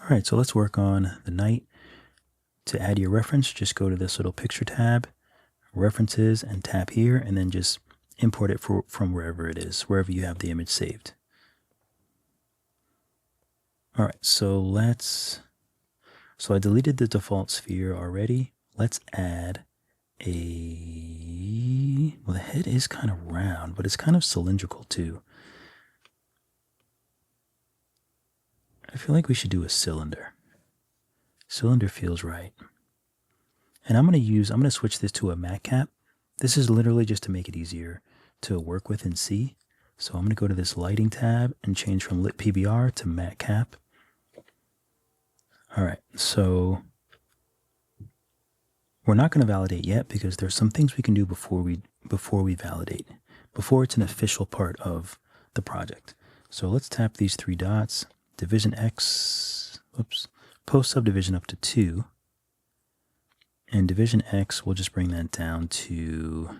All right, so let's work on the night. To add your reference, just go to this little picture tab, references, and tap here, and then just import it from wherever it is, wherever you have the image saved. All right, so I deleted the default sphere already. Let's add well, the head is kind of round, but it's kind of cylindrical too. I feel like we should do a cylinder. Cylinder feels right. And I'm going to switch this to a matte cap. This is literally just to make it easier to work with and see. So I'm going to go to this lighting tab and change from lit PBR to matte cap. All right, so we're not going to validate yet because there's some things we can do before we validate, before it's an official part of the project. So let's tap these three dots, division X, post subdivision up to 2. And division X, we'll just bring that down to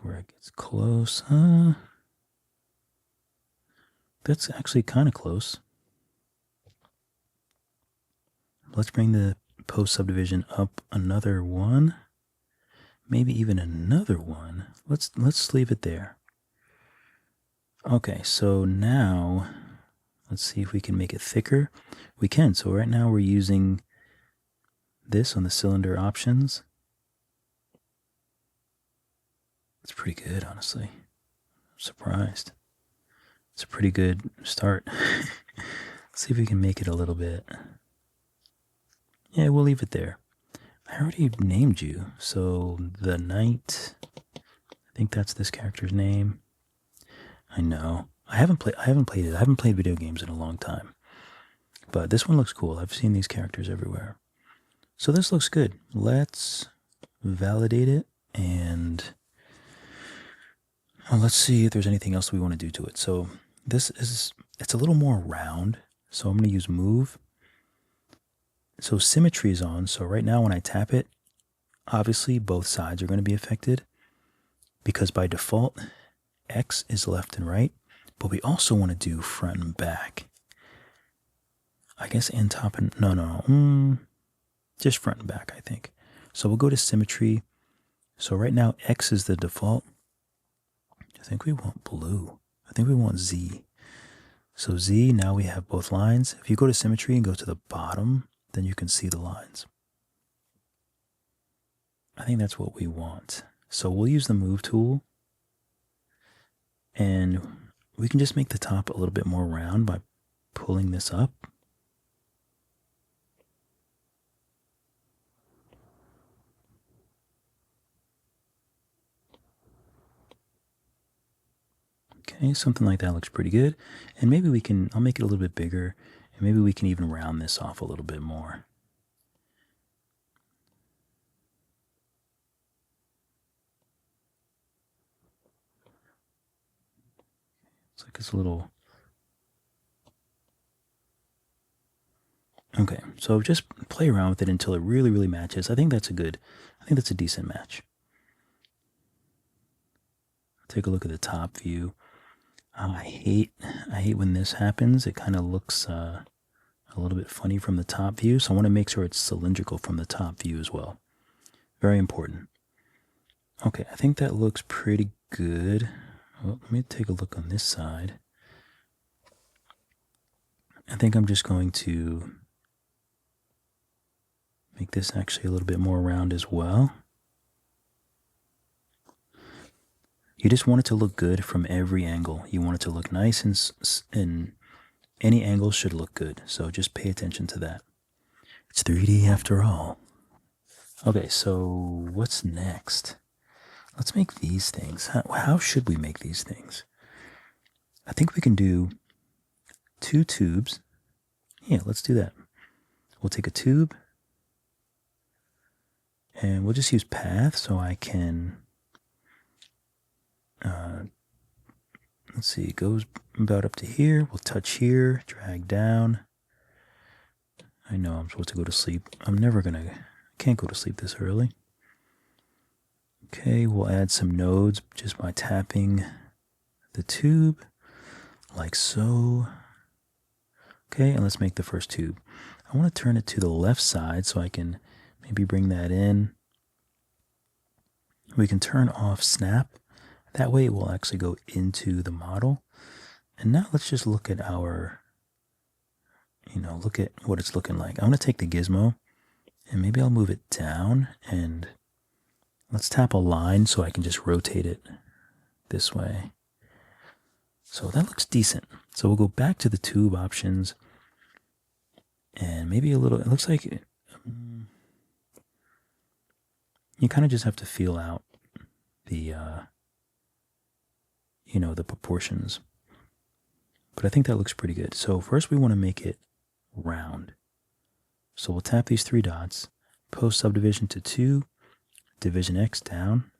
where it gets close. That's actually kind of close. Let's bring the post subdivision up another 1, maybe even another 1. Let's leave it there. Okay, so now let's see if we can make it thicker. We can. So right now we're using this on the cylinder options. It's pretty good, honestly. I'm surprised. It's a pretty good start. Let's see if we can make it a little bit. Yeah, we'll leave it there. I already named you. So the Knight, I think that's this character's name. I know. I haven't played it. I haven't played video games in a long time. But this one looks cool. I've seen these characters everywhere. So this looks good. Let's validate it and let's see if there's anything else we want to do to it. So it's a little more round. So I'm going to use move. So symmetry is on. So right now when I tap it, obviously both sides are going to be affected because by default, X is left and right, but we also want to do front and back. I guess and top and, no, just front and back, I think. So we'll go to symmetry. So right now, X is the default. I think we want blue. I think we want Z. So Z, now we have both lines. If you go to symmetry and go to the bottom, then you can see the lines. I think that's what we want. So we'll use the move tool. And we can just make the top a little bit more round by pulling this up. Okay, something like that looks pretty good. And maybe I'll make it a little bit bigger, and maybe we can even round this off a little bit more. It's like it's a little... Okay, so just play around with it until it really, really matches. I think that's a decent match. Take a look at the top view. I hate when this happens. It kind of looks a little bit funny from the top view, so I want to make sure it's cylindrical from the top view as well. Very important. Okay, I think that looks pretty good. Well, let me take a look on this side. I think I'm just going to make this actually a little bit more round as well. You just want it to look good from every angle. You want it to look nice and any angle should look good. So just pay attention to that. It's 3D after all. Okay, so what's next? Let's make these things. How should we make these things? I think we can do 2 tubes. Yeah, let's do that. We'll take a tube and we'll just use path so I can... let's see, it goes about up to here. We'll touch here, drag down. I know I'm supposed to go to sleep. Can't go to sleep this early. Okay, we'll add some nodes just by tapping the tube, like so. Okay, and let's make the first tube. I want to turn it to the left side so I can maybe bring that in. We can turn off snap. That way it will actually go into the model. And now let's just look at our, look at what it's looking like. I'm going to take the gizmo and maybe I'll move it down and let's tap a line so I can just rotate it this way. So that looks decent. So we'll go back to the tube options and maybe a little, it looks like you kind of just have to feel out the, the proportions. But I think that looks pretty good. So first we want to make it round. So we'll tap these 3 dots, post subdivision to 2, division X down.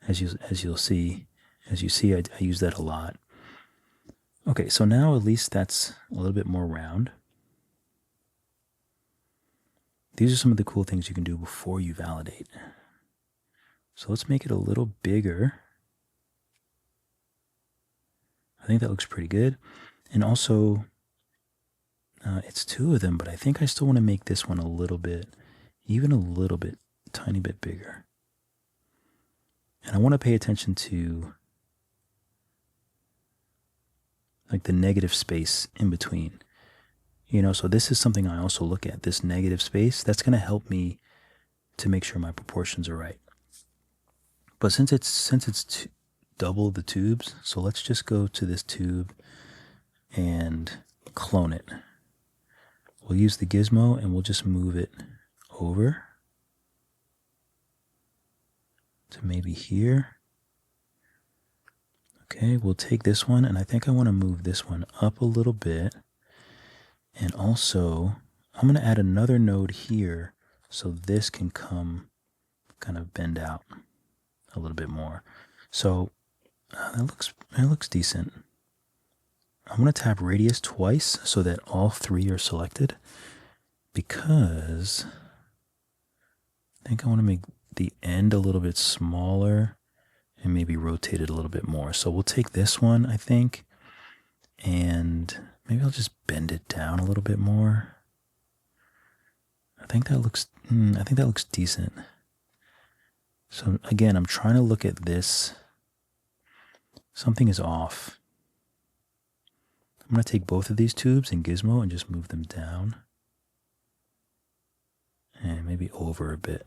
As you see, I use that a lot. Okay, so now at least that's a little bit more round. These are some of the cool things you can do before you validate. So let's make it a little bigger. I think that looks pretty good. And also, it's 2 of them, but I think I still want to make this one a little bit, even a little bit, tiny bit bigger. And I want to pay attention to like the negative space in between. So this is something I also look at, this negative space. That's going to help me to make sure my proportions are right. But since it's double the tubes, so let's just go to this tube and clone it. We'll use the gizmo and we'll just move it over to maybe here. Okay, we'll take this one and I think I want to move this one up a little bit. And also, I'm going to add another node here so this can come kind of bend out a little bit more. So that looks decent. I'm going to tap radius twice so that all 3 are selected because I think I want to make the end a little bit smaller and maybe rotate it a little bit more. So we'll take this one, I think, and maybe I'll just bend it down a little bit more. I think that looks decent. So again, I'm trying to look at this. Something is off. I'm going to take both of these tubes in gizmo and just move them down. And maybe over a bit.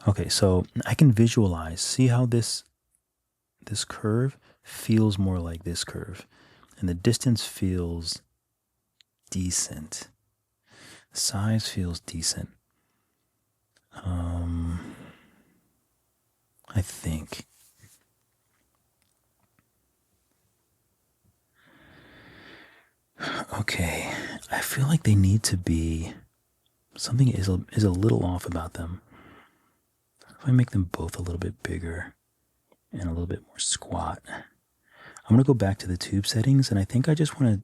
Okay, so I can visualize, see how this curve feels more like this curve. And the distance feels decent. The size feels decent. I think. Okay, I feel like they need to be, something is a little off about them. If I make them both a little bit bigger and a little bit more squat. I'm going to go back to the tube settings and I think I just want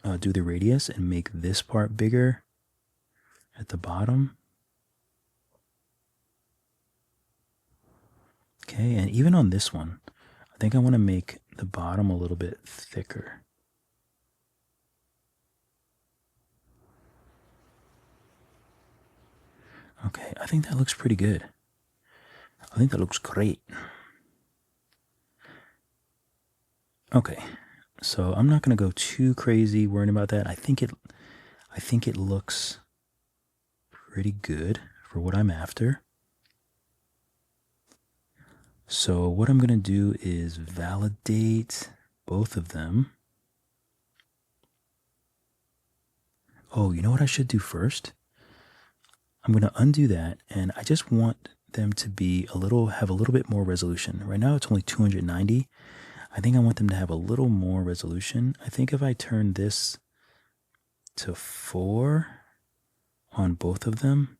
to do the radius and make this part bigger at the bottom. Okay, and even on this one, I think I want to make the bottom a little bit thicker. Okay, I think that looks pretty good. I think that looks great. Okay, so I'm not going to go too crazy worrying about that. I think it looks pretty good for what I'm after. So what I'm going to do is validate both of them. Oh, you know what I should do first? I'm going to undo that, and I just want them to be have a little bit more resolution. Right now it's only 290. I think I want them to have a little more resolution. I think if I turn this to 4 on both of them.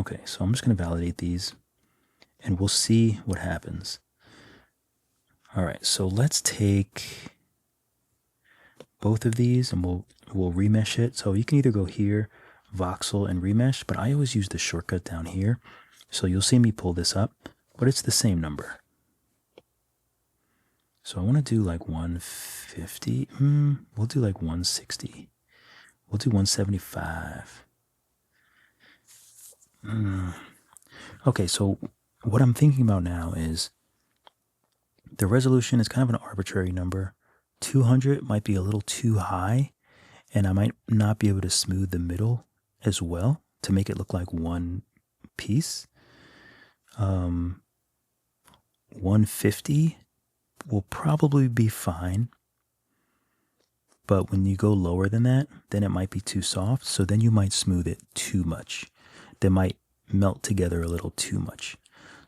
Okay, so I'm just going to validate these, and we'll see what happens. All right, so let's take both of these and we'll remesh it. So you can either go here, Voxel and remesh, but I always use the shortcut down here. So you'll see me pull this up, but it's the same number. So I want to do like 150. We'll do like 160. We'll do 175. Okay, so what I'm thinking about now is the resolution is kind of an arbitrary number. 200 might be a little too high, and I might not be able to smooth the middle as well to make it look like one piece. 150 will probably be fine, but when you go lower than that, then it might be too soft, so then you might smooth it too much. They might melt together a little too much.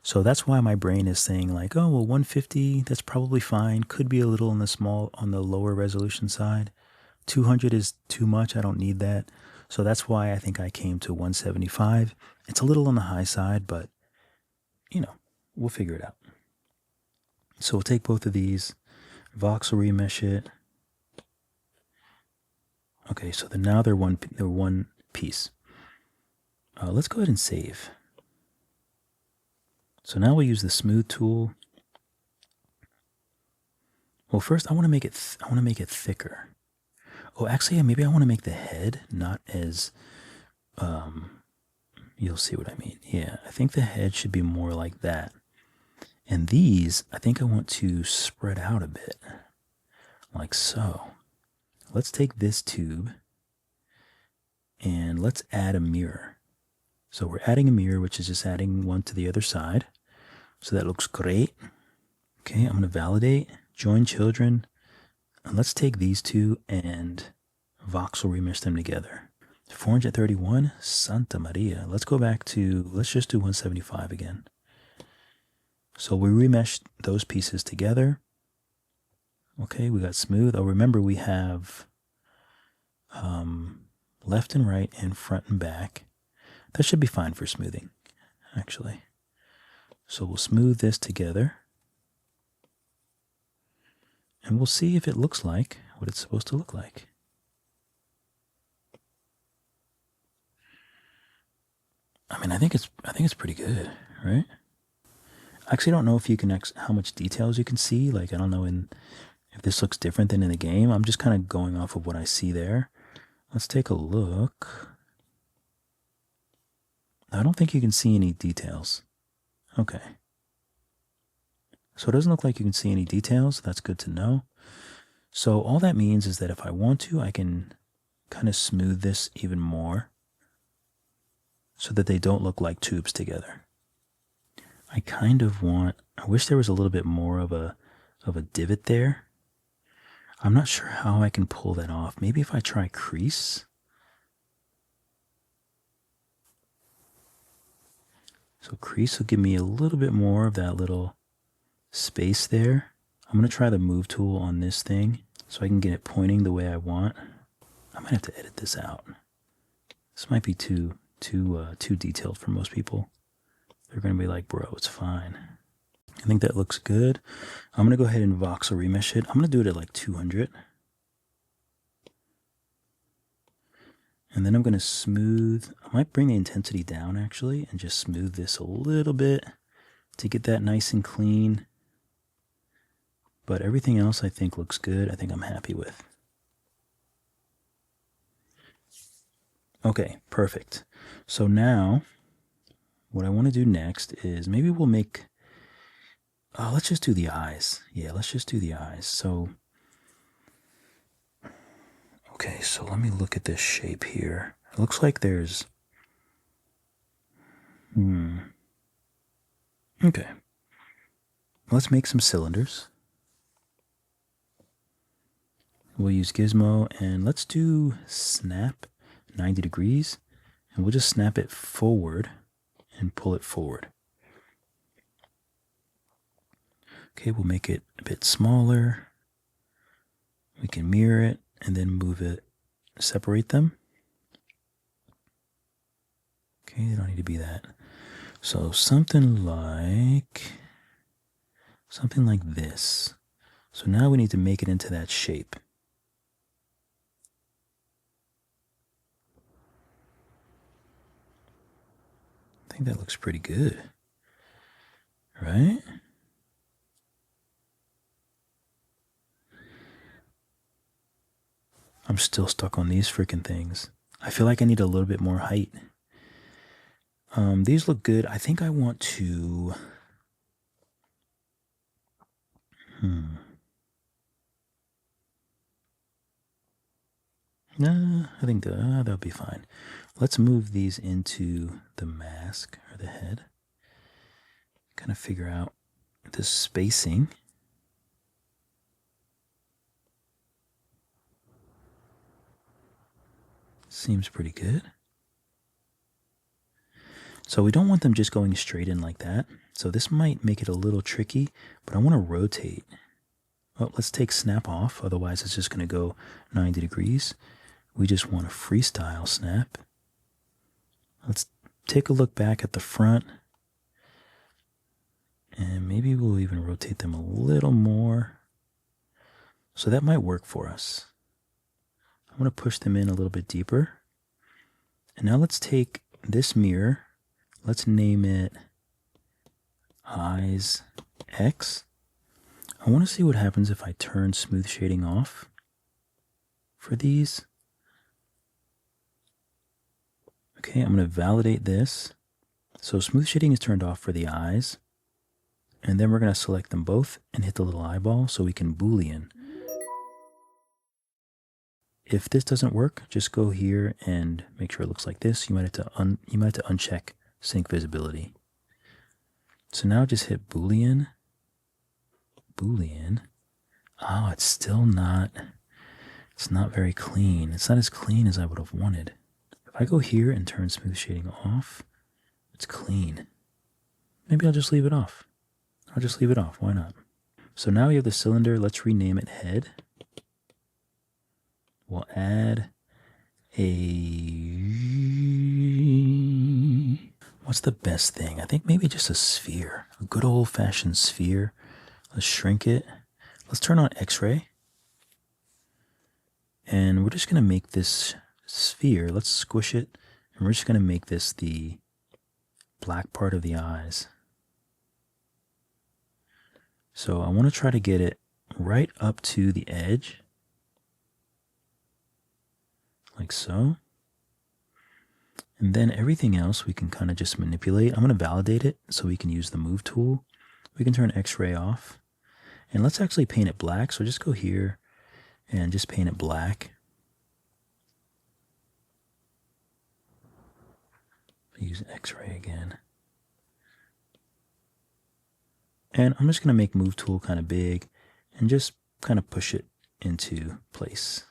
So that's why my brain is saying like, oh, well, 150, that's probably fine. Could be a little on the lower resolution side. 200 is too much. I don't need that. So that's why I think I came to 175. It's a little on the high side, but we'll figure it out. So we'll take both of these, Voxel remesh it. Okay, so now they're one piece. Let's go ahead and save. So now we'll use the smooth tool. Well, first I want to make it thicker. Oh, actually, maybe I want to make the head not as you'll see what I mean. Yeah, I think the head should be more like that. And these, I think I want to spread out a bit, like so. Let's take this tube and let's add a mirror. So we're adding a mirror, which is just adding one to the other side. So that looks great. Okay, I'm going to validate, join children, and let's take these two and voxel remesh them together. 431, Santa Maria. Let's go back to, let's just do 175 again. So we remeshed those pieces together. Okay, we got smooth. Oh, remember we have left and right and front and back. That should be fine for smoothing, actually. So we'll smooth this together. And we'll see if it looks like what it's supposed to look like. I mean, I think it's pretty good, right? I actually don't know if you can how much details you can see. Like, I don't know if this looks different than in the game. I'm just kind of going off of what I see there. Let's take a look. I don't think you can see any details. Okay. So it doesn't look like you can see any details. That's good to know. So all that means is that if I want to, I can kind of smooth this even more so that they don't look like tubes together. I wish there was a little bit more of a divot there. I'm not sure how I can pull that off. Maybe if I try crease. So crease will give me a little bit more of that little space there. I'm going to try the move tool on this thing so I can get it pointing the way I want. I might have to edit this out. This might be too detailed for most people. They're going to be like, bro, it's fine. I think that looks good. I'm going to go ahead and voxel remesh it. I'm going to do it at like 200. And then I'm going to smooth. I might bring the intensity down actually and just smooth this a little bit to get that nice and clean. But everything else I think looks good. I think I'm happy with. Okay, perfect. So now what I want to do next is maybe we'll make, let's just do the eyes. Yeah, let's just do the eyes. So, okay, so let me look at this shape here. It looks like there's, okay. Let's make some cylinders. We'll use Gizmo and let's do snap 90 degrees and we'll just snap it forward and pull it forward. Okay, we'll make it a bit smaller. We can mirror it and then move it, separate them. Okay, they don't need to be that. So something like this. So now we need to make it into that shape. I think that looks pretty good, right? I'm still stuck on these freaking things. I feel like I need a little bit more height. These look good. I think I want to... Nah, I think that'll be fine. Let's move these into the mask or the head. Kind of figure out the spacing. Seems pretty good. So we don't want them just going straight in like that. So this might make it a little tricky, but I want to rotate. Well, let's take snap off, otherwise it's just going to go 90 degrees. We just want a freestyle snap. Let's take a look back at the front. And maybe we'll even rotate them a little more. So that might work for us. I'm going to push them in a little bit deeper. And now let's take this mirror. Let's name it Eyes X. I want to see what happens if I turn smooth shading off for these. Okay, I'm going to validate this. So smooth shading is turned off for the eyes. And then we're going to select them both and hit the little eyeball so we can Boolean. If this doesn't work, just go here and make sure it looks like this. You might have to uncheck sync visibility. So now just hit Boolean. Boolean. Oh, it's still not, it's not very clean. It's not as clean as I would have wanted. If I go here and turn smooth shading off, it's clean. Maybe I'll just leave it off. I'll just leave it off. Why not? So now we have the cylinder. Let's rename it head. We'll add a... What's the best thing? I think maybe just a sphere. A good old-fashioned sphere. Let's shrink it. Let's turn on X-ray. And we're just going to make this sphere. Let's squish it. And we're just going to make this the black part of the eyes. So I want to try to get it right up to the edge. Like so. And then everything else we can kind of just manipulate. I'm going to validate it so we can use the move tool. We can turn X-ray off. And let's actually paint it black. So just go here and just paint it black. Use X-ray again. And I'm just going to make move tool kind of big and just kind of push it into place.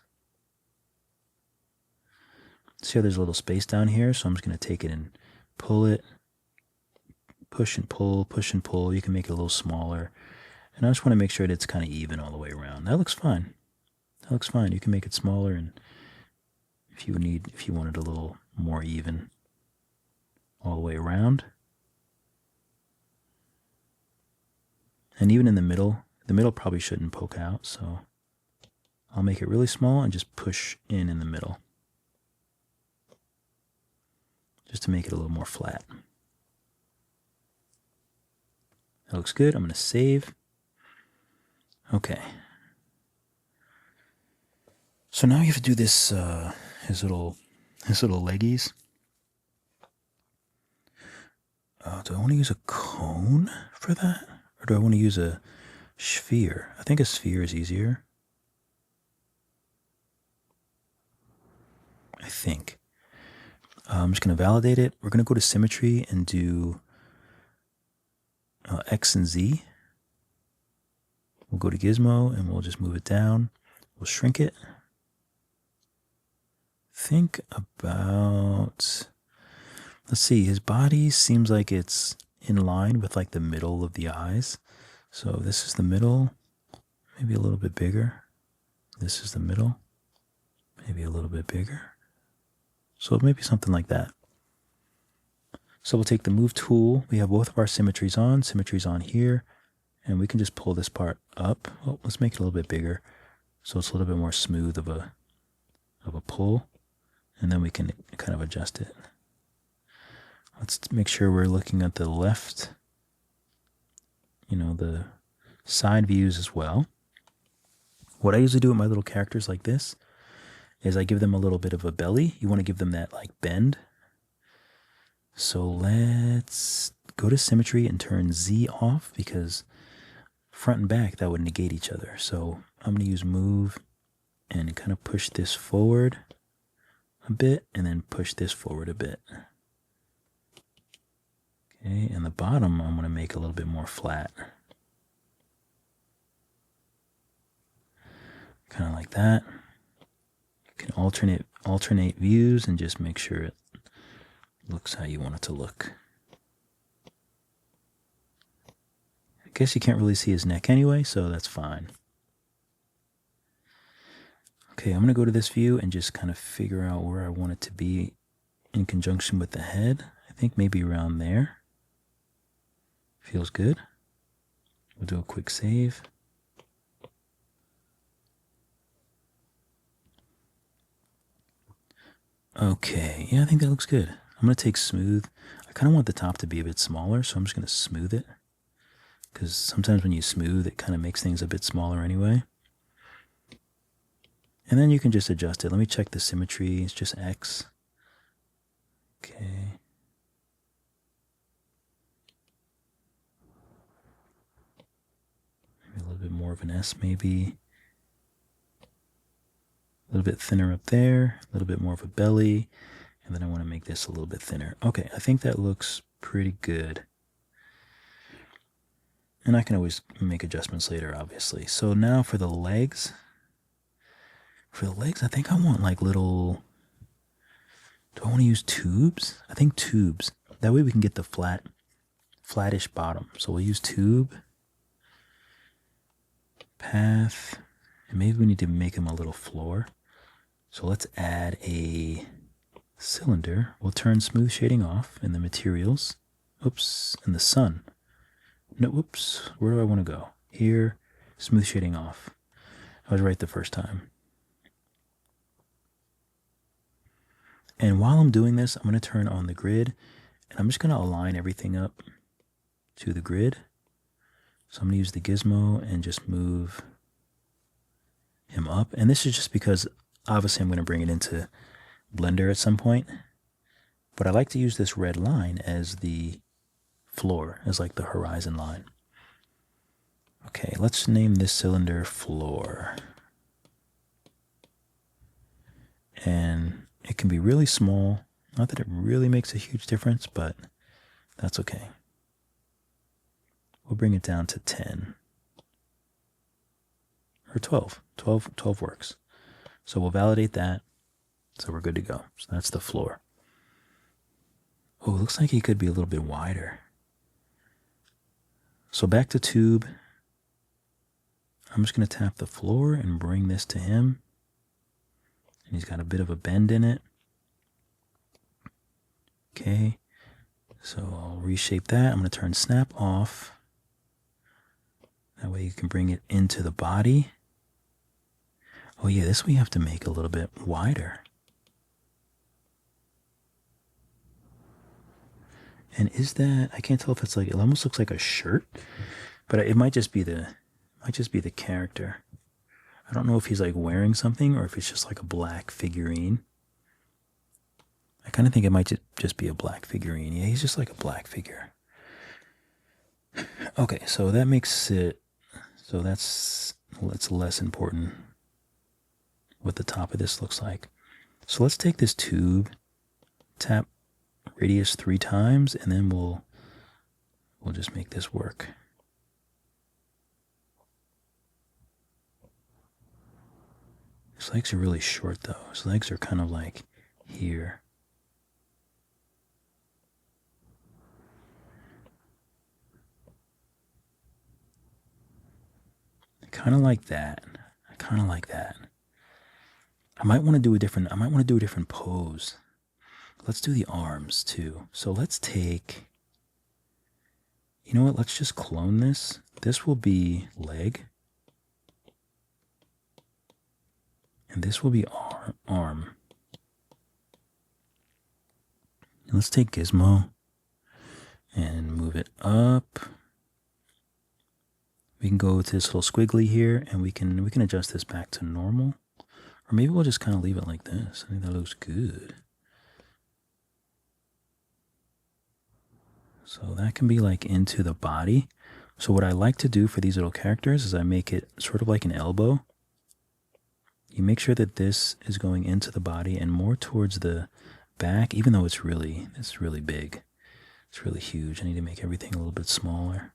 See how there's a little space down here? So I'm just going to take it and pull it, push and pull, push and pull. You can make it a little smaller. And I just want to make sure that it's kind of even all the way around. That looks fine. That looks fine. You can make it smaller, and if you wanted a little more even all the way around. And even in the middle probably shouldn't poke out, so I'll make it really small and just push in the middle. Just to make it a little more flat. That looks good. I'm going to save. Okay. So now you have to do this, his little leggies. Do I want to use a cone for that? Or do I want to use a sphere? I think a sphere is easier. I think. I'm just going to validate it. We're going to go to symmetry and do X and Z. We'll go to gizmo and we'll just move it down. We'll shrink it. Think about, let's see, his body seems like it's in line with like the middle of the eyes. So this is the middle, maybe a little bit bigger. This is the middle, maybe a little bit bigger. So maybe something like that. So we'll take the move tool. We have both of our symmetries on. Symmetry's on here. And we can just pull this part up. Oh, let's make it a little bit bigger. So it's a little bit more smooth of a pull. And then we can kind of adjust it. Let's make sure we're looking at the left, the side views as well. What I usually do with my little characters like this is I give them a little bit of a belly. You want to give them that like bend. So let's go to symmetry and turn Z off, because front and back, that would negate each other. So I'm going to use move and kind of push this forward a bit and then push this forward a bit. Okay, and the bottom I'm going to make a little bit more flat. Kind of like that. You can alternate views and just make sure it looks how you want it to look. I guess you can't really see his neck anyway, so that's fine. Okay, I'm going to go to this view and just kind of figure out where I want it to be in conjunction with the head. I think maybe around there. Feels good. We'll do a quick save. Okay, yeah, I think that looks good. I'm going to take smooth. I kind of want the top to be a bit smaller, so I'm just going to smooth it. Because sometimes when you smooth, it kind of makes things a bit smaller anyway. And then you can just adjust it. Let me check the symmetry. It's just X. Okay. Maybe a little bit more of an S, maybe. A little bit thinner up there. A little bit more of a belly. And then I want to make this a little bit thinner. Okay, I think that looks pretty good. And I can always make adjustments later, obviously. So now for the legs. For the legs, I think I want like little... Do I want to use tubes? I think tubes. That way we can get the flattish bottom. So we'll use tube. Path. And maybe we need to make them a little floor. So let's add a cylinder. We'll turn smooth shading off in the materials. Oops, in the sun. No, whoops, where do I want to go? Here, smooth shading off. I was right the first time. And while I'm doing this, I'm going to turn on the grid, and I'm just going to align everything up to the grid. So I'm going to use the gizmo and just move him up. And this is just because, obviously, I'm going to bring it into Blender at some point. But I like to use this red line as the floor, as like the horizon line. Okay, let's name this cylinder floor. And it can be really small. Not that it really makes a huge difference, but that's okay. We'll bring it down to 10. Or 12. 12 works. So we'll validate that. So we're good to go. So that's the floor. Oh, it looks like he could be a little bit wider. So back to tube. I'm just going to tap the floor and bring this to him. And he's got a bit of a bend in it. Okay. So I'll reshape that. I'm going to turn snap off. That way you can bring it into the body. Oh yeah, this we have to make a little bit wider. And is that, I can't tell if it's like, it almost looks like a shirt, but it might just be the character. I don't know if he's like wearing something or if it's just like a black figurine. I kind of think it might just be a black figurine. Yeah, he's just like a black figure. Okay, so that makes it, so that's less important what the top of this looks like. So let's take this tube, tap radius 3 times, and then we'll just make this work. His legs are really short though. His legs are kind of like here. I kind of like that. I kind of like that. I might want to do a different pose. Let's do the arms too. So let's take, you know what? Let's just clone this. This will be leg. And this will be arm. And let's take gizmo and move it up. We can go to this little squiggly here, and we can adjust this back to normal, Or maybe we'll just kind of leave it like this. I think that looks good. So that can be like into the body. So what I like to do for these little characters is I make it sort of like an elbow. You make sure that this is going into the body and more towards the back, even though it's really big. It's really huge. I need to make everything a little bit smaller.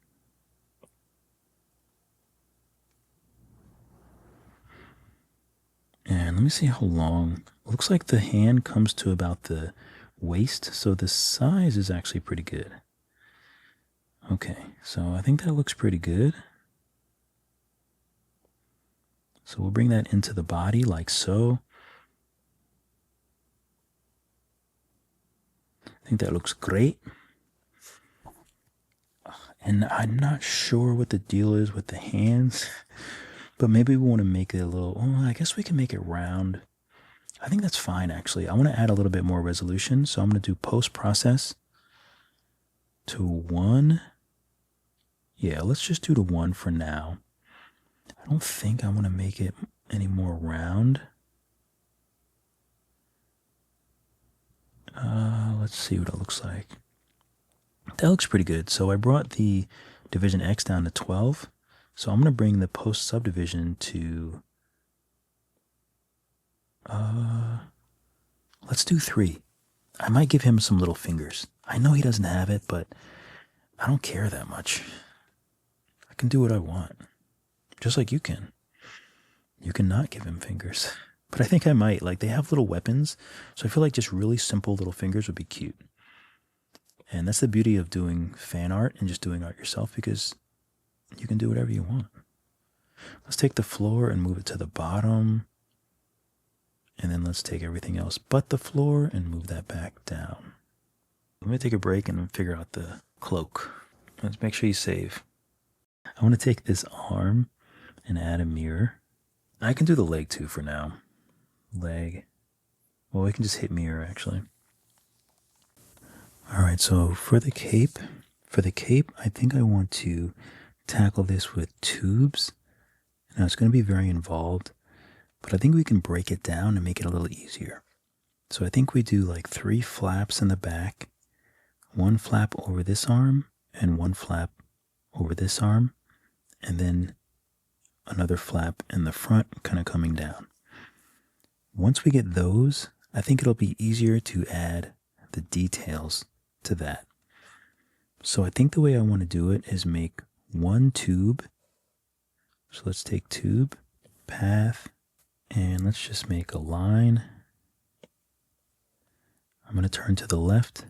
And let me see how long. It looks like the hand comes to about the waist, so the size is actually pretty good. Okay, so I think that looks pretty good. So we'll bring that into the body like so. I think that looks great. And I'm not sure what the deal is with the hands, but maybe we want to make it a little, oh, I guess we can make it round. I think that's fine, actually. I want to add a little bit more resolution, so I'm going to do post-process to 1. Yeah, let's just do to 1 for now. I don't think I want to make it any more round. Let's see what it looks like. That looks pretty good. So I brought the division X down to 12. So I'm going to bring the post subdivision to, let's do 3. I might give him some little fingers. I know he doesn't have it, but I don't care that much. I can do what I want. Just like you can. You can not give him fingers. But I think I might. Like, they have little weapons, so I feel like just really simple little fingers would be cute. And that's the beauty of doing fan art and just doing art yourself, because you can do whatever you want. Let's take the floor and move it to the bottom. And then let's take everything else but the floor and move that back down. Let me take a break and figure out the cloak. Let's make sure you save. I want to take this arm and add a mirror. I can do the leg too for now. Leg. Well, we can just hit mirror actually. Alright, so for the cape, I think I want to tackle this with tubes. Now it's going to be very involved, but I think we can break it down and make it a little easier. So I think we do like 3 flaps in the back, 1 flap over this arm, and 1 flap over this arm, and then another flap in the front kind of coming down. Once we get those, I think it'll be easier to add the details to that. So I think the way I want to do it is make 1 tube. So let's take tube, path, and let's just make a line. I'm going to turn to the left.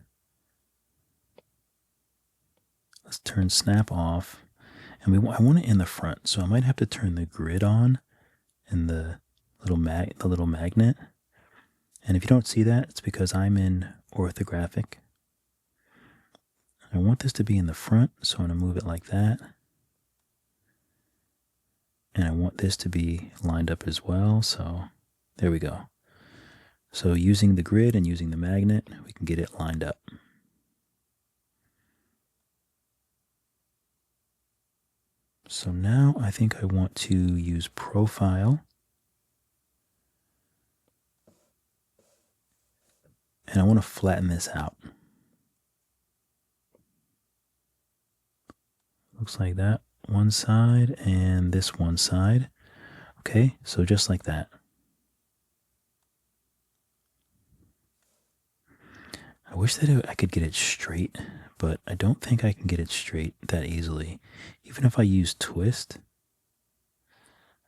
Let's turn snap off. And I want it in the front, so I might have to turn the grid on and the little magnet. And if you don't see that, it's because I'm in orthographic. I want this to be in the front, so I'm going to move it like that. And I want this to be lined up as well, so there we go. So using the grid and using the magnet, we can get it lined up. So now I think I want to use profile. And I want to flatten this out. Looks like that one side and this one side. Okay, so just like that. I wish that I could get it straight, but I don't think I can get it straight that easily. Even if I use twist,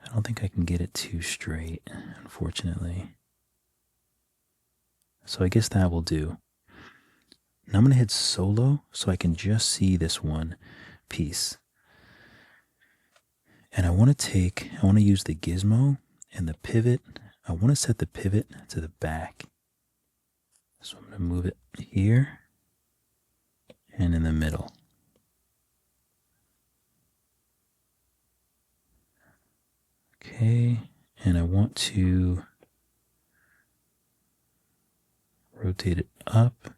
I don't think I can get it too straight, unfortunately. So I guess that will do. Now I'm going to hit solo so I can just see this one piece. And I want to use the gizmo and the pivot. I want to set the pivot to the back. So I'm going to move it here and in the middle. Okay, and I want to rotate it up.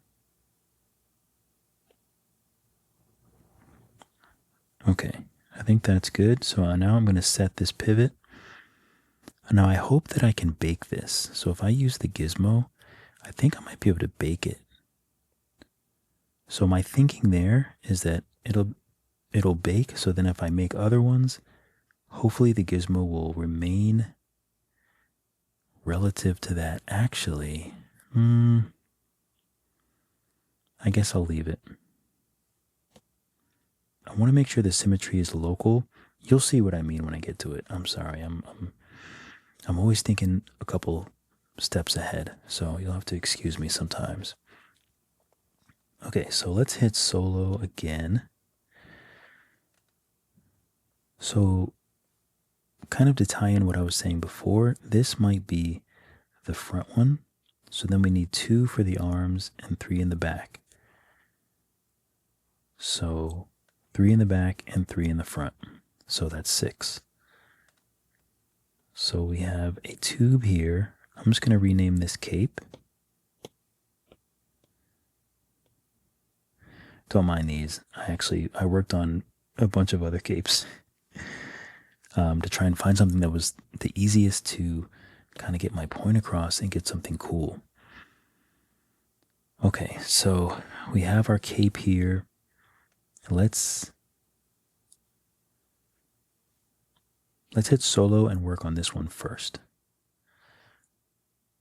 Okay, I think that's good. So now I'm going to set this pivot. Now I hope that I can bake this. So if I use the gizmo, I think I might be able to bake it. So my thinking there is that it'll bake, so then if I make other ones, hopefully the gizmo will remain relative to that. Actually, I guess I'll leave it. I want to make sure the symmetry is local. You'll see what I mean when I get to it. I'm sorry. I'm always thinking a couple steps ahead, so you'll have to excuse me sometimes. Okay, so let's hit solo again. So kind of to tie in what I was saying before, this might be the front one. So then we need 2 for the arms and 3 in the back. So 3 in the back and 3 in the front. So that's 6. So we have a tube here. I'm just going to rename this cape. Don't mind these. I worked on a bunch of other capes to try and find something that was the easiest to kind of get my point across and get something cool. Okay, so we have our cape here. Let's hit solo and work on this one first.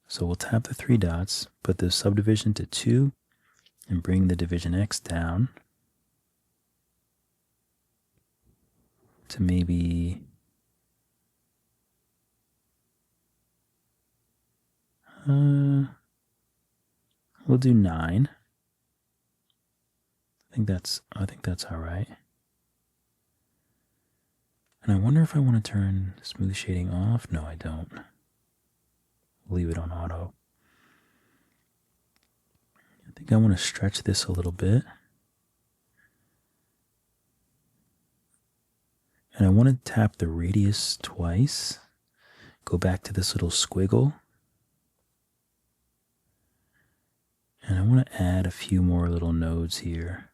So we'll tap the 3 dots, put the subdivision to 2, and bring the division X down to maybe we'll do 9. I think that's all right. And I wonder if I want to turn smooth shading off. No, I don't. Leave it on auto. I think I want to stretch this a little bit. And I want to tap the radius twice. Go back to this little squiggle. And I want to add a few more little nodes here.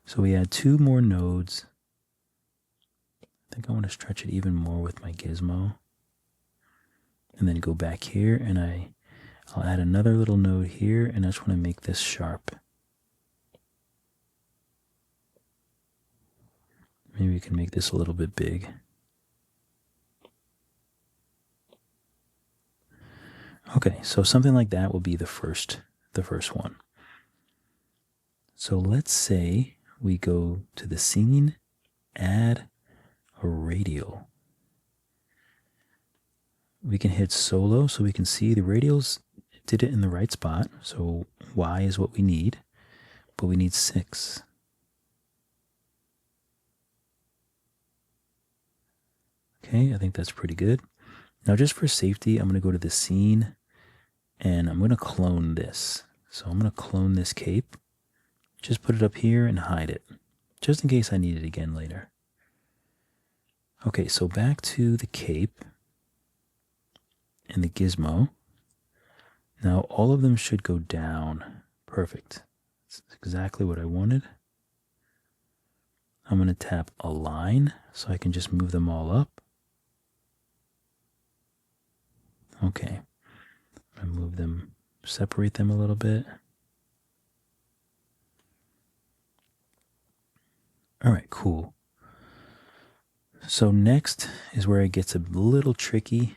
So we add 2 more nodes. I think I want to stretch it even more with my gizmo. And then go back here and I'll add another little node here, and I just want to make this sharp. Maybe we can make this a little bit big. Okay, so something like that will be the first one. So let's say we go to the scene, add a radial. We can hit solo so we can see the radials did it in the right spot. So Y is what we need, but we need 6. Okay, I think that's pretty good. Now just for safety, I'm going to go to the scene and I'm going to clone this. So I'm going to clone this cape, just put it up here and hide it, just in case I need it again later. Okay, so back to the cape and the gizmo. Now all of them should go down. Perfect. That's exactly what I wanted. I'm going to tap align so I can just move them all up. Okay. I'm going to move them, separate them a little bit. All right, cool. So next is where it gets a little tricky.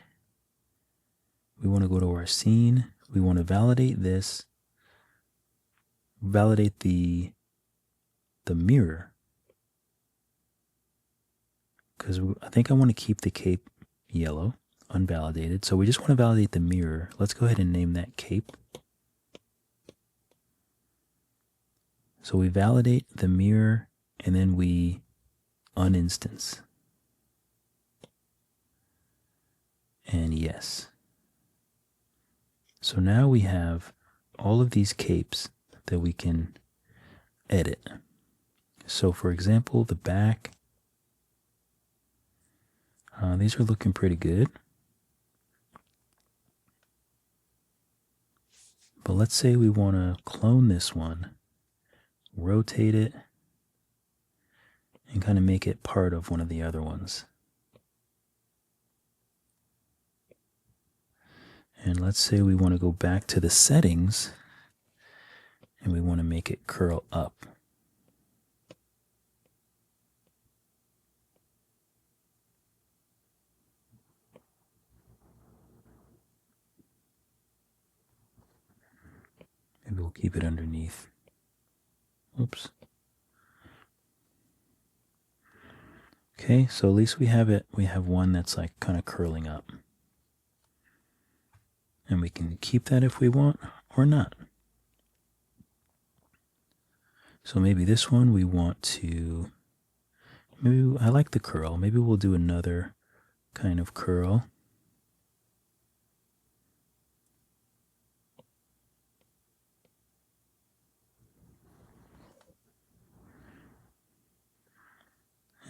We want to go to our scene. We want to validate this. Validate the mirror. Because I think I want to keep the cape yellow, unvalidated. So we just want to validate the mirror. Let's go ahead and name that cape. So we validate the mirror and then we uninstance. And yes. So now we have all of these capes that we can edit. So for example, the back, these are looking pretty good. But let's say we want to clone this one, rotate it, and kind of make it part of one of the other ones. And let's say we want to go back to the settings and we want to make it curl up. Maybe we'll keep it underneath. Oops. Okay, so at least we have it. We have one that's like kind of curling up. And we can keep that if we want or not. So maybe this one we want to, maybe I like the curl. Maybe we'll do another kind of curl.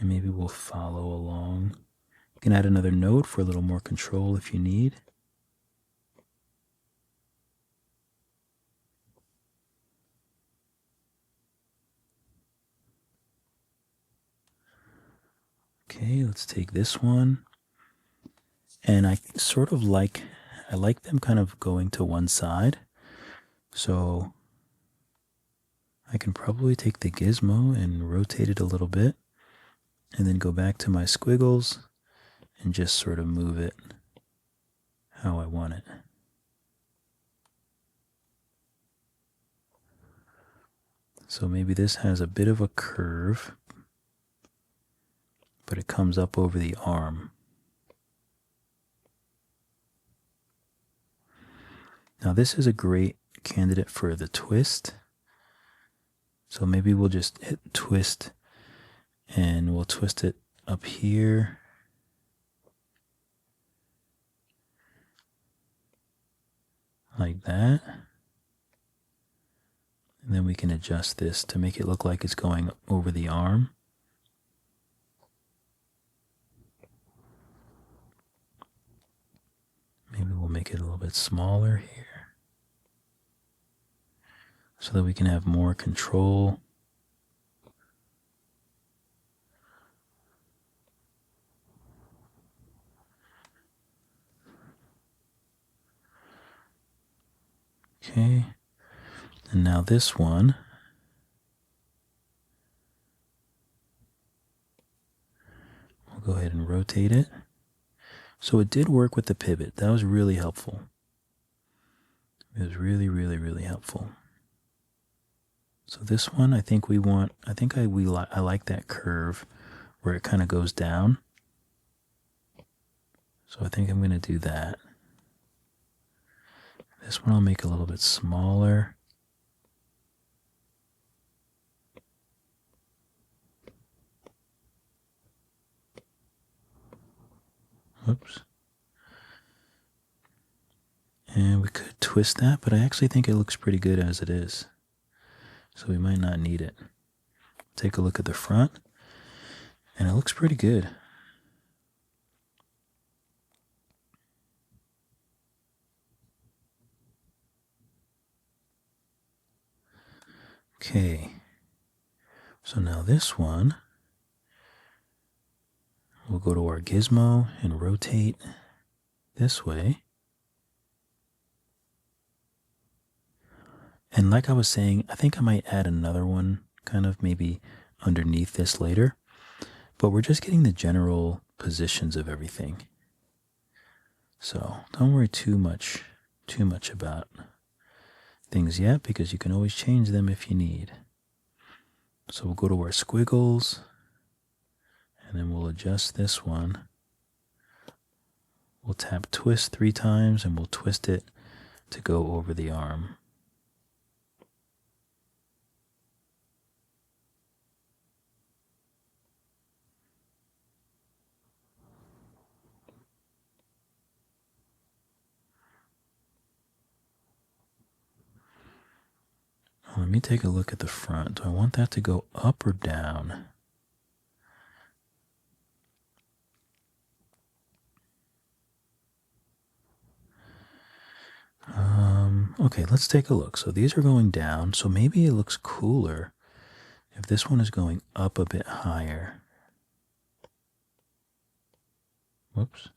And maybe we'll follow along. You can add another node for a little more control if you need. Okay, let's take this one. And I sort of like, I like them kind of going to one side. So I can probably take the gizmo and rotate it a little bit. And then go back to my squiggles and just sort of move it how I want it. So maybe this has a bit of a curve, but it comes up over the arm. Now this is a great candidate for the twist. So maybe we'll just hit twist and we'll twist it up here. Like that. And then we can adjust this to make it look like it's going over the arm. Maybe we'll make it a little bit smaller here so that we can have more control. Okay, and now this one, we'll go ahead and rotate it. So it did work with the pivot. That was really helpful. It was really, really, really helpful. So this one, I think we want, I like that curve where it kind of goes down. So I think I'm going to do that. This one I'll make a little bit smaller. Oops. And we could twist that, but I actually think it looks pretty good as it is. So we might not need it. Take a look at the front, and it looks pretty good. Okay, so now this one, we'll go to our gizmo and rotate this way. And like I was saying, I think I might add another one kind of maybe underneath this later, but we're just getting the general positions of everything. So don't worry too much about things yet, because you can always change them if you need. So we'll go to our squiggles, and then we'll adjust this one. We'll tap twist 3 times, and we'll twist it to go over the arm. Let me take a look at the front. Do I want that to go up or down? Okay, let's take a look. So these are going down, so maybe it looks cooler If this one is going up a bit higher, whoops.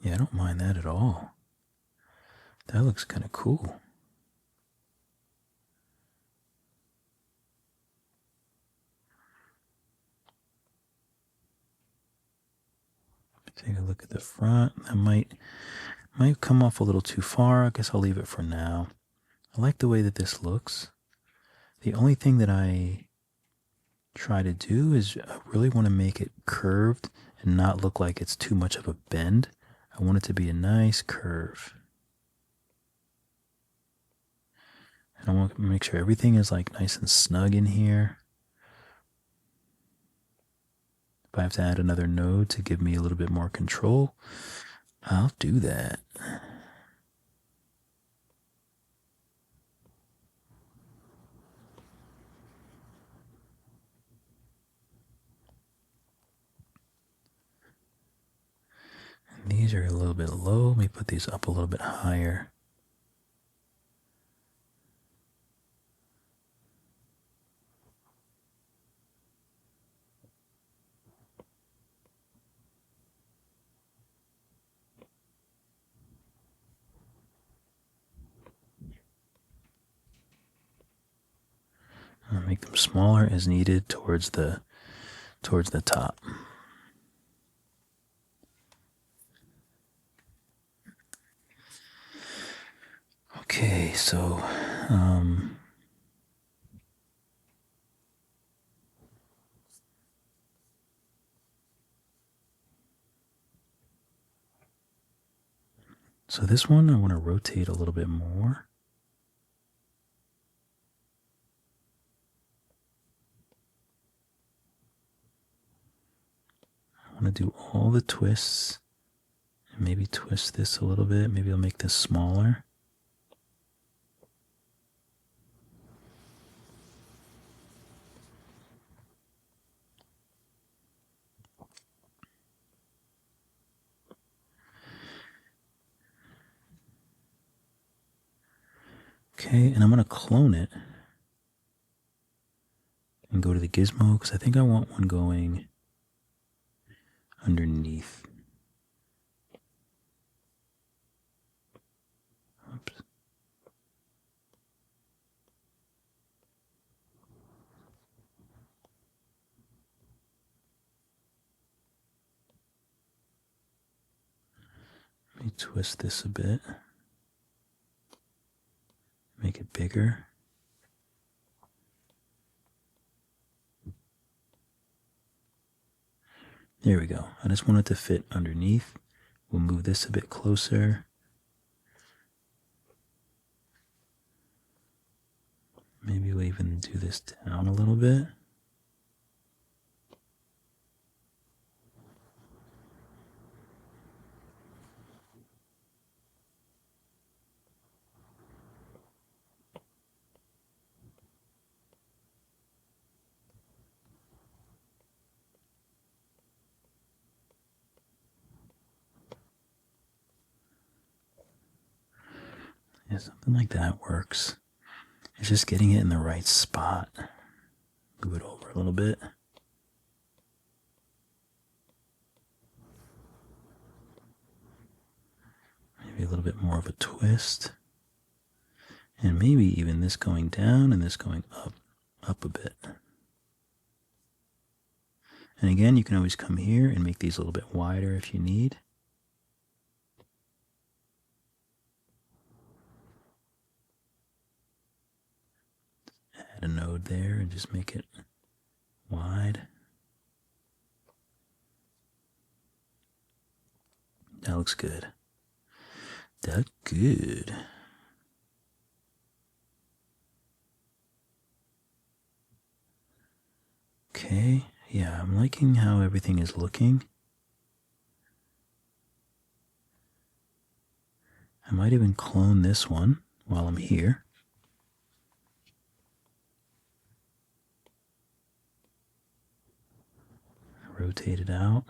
Yeah, I don't mind that at all. That looks kind of cool. Take a look at the front. That might come off a little too far. I guess I'll leave it for now. I like the way that this looks. The only thing that I try to do is I really want to make it curved and not look like it's too much of a bend. I want it to be a nice curve. And I want to make sure everything is like nice and snug in here. If I have to add another node to give me a little bit more control, I'll do that. And these are a little bit low. Let me put these up a little bit higher. I'll make them smaller as needed towards the top. Okay, so this one I want to rotate a little bit more. I want to do all the twists and maybe twist this a little bit. Maybe I'll make this smaller. Okay, and I'm going to clone it and go to the gizmo because I think I want one going underneath. Oops. Let me twist this a bit. Make it bigger. There we go. I just want it to fit underneath. We'll move this a bit closer. Maybe we'll even do this down a little bit. Yeah, something like that works. It's just getting it in the right spot. Move it over a little bit. Maybe a little bit more of a twist. And maybe even this going down and this going up a bit. And again, you can always come here and make these a little bit wider if you need. Add a node there and just make it wide. That looks good. That's good. Okay, yeah, I'm liking how everything is looking. I might even clone this one while I'm here. Rotate it out.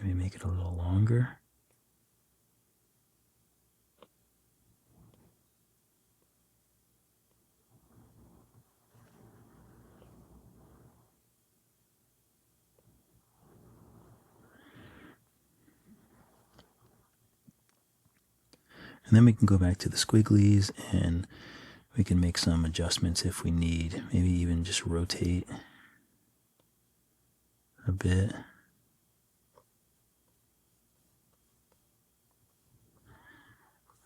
Maybe make it a little longer. And then we can go back to the squigglies and we can make some adjustments if we need. Maybe even just rotate a bit.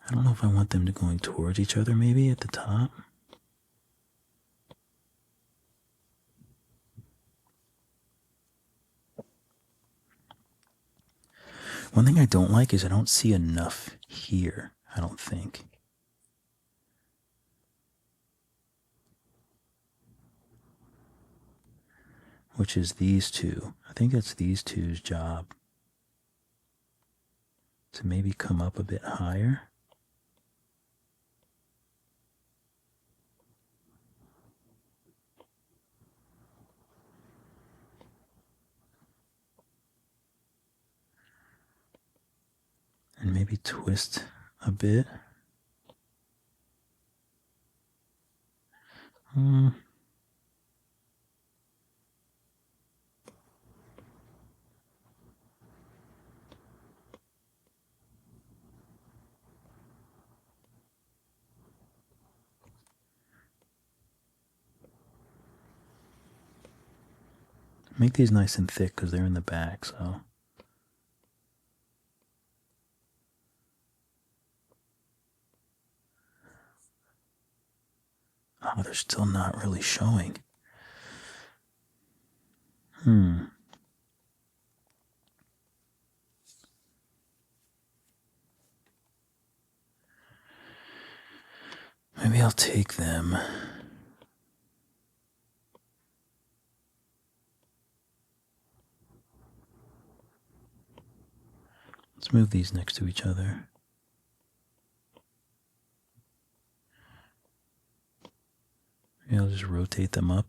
I don't know if I want them to going towards each other maybe at the top. One thing I don't like is I don't see enough here, I don't think. Which is these two. I think it's these two's job to maybe come up a bit higher. And maybe twist a bit. Make these nice and thick because they're in the back, so. Oh, they're still not really showing. Maybe I'll take them. Let's move these next to each other. Maybe I'll just rotate them up.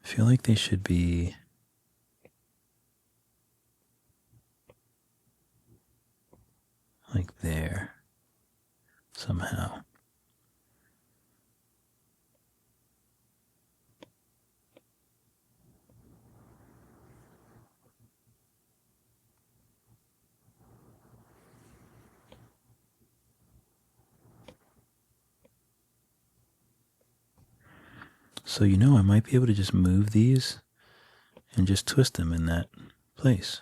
I feel like they should be like there somehow. So, you know, I might be able to just move these and just twist them in that place.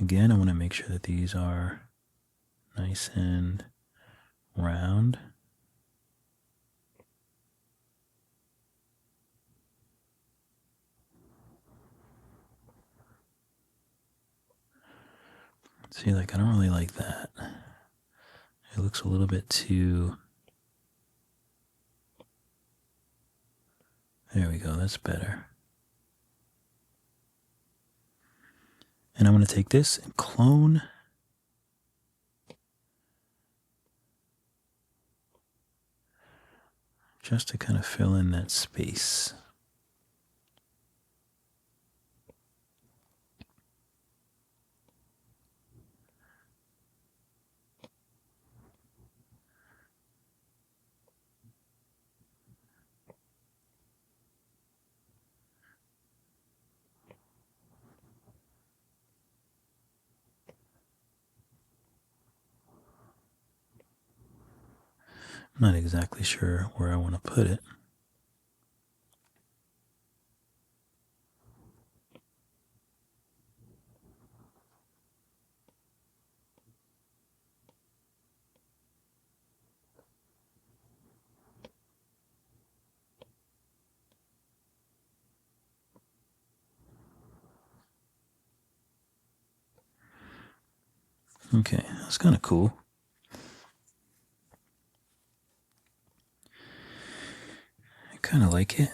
Again, I want to make sure that these are nice and round. See, like, I don't really like that. It looks a little bit too... There we go, that's better. And I'm going to take this and clone. Just to kind of fill in that space. I'm not exactly sure where I want to put it. Okay, that's kind of cool. I kind of like it.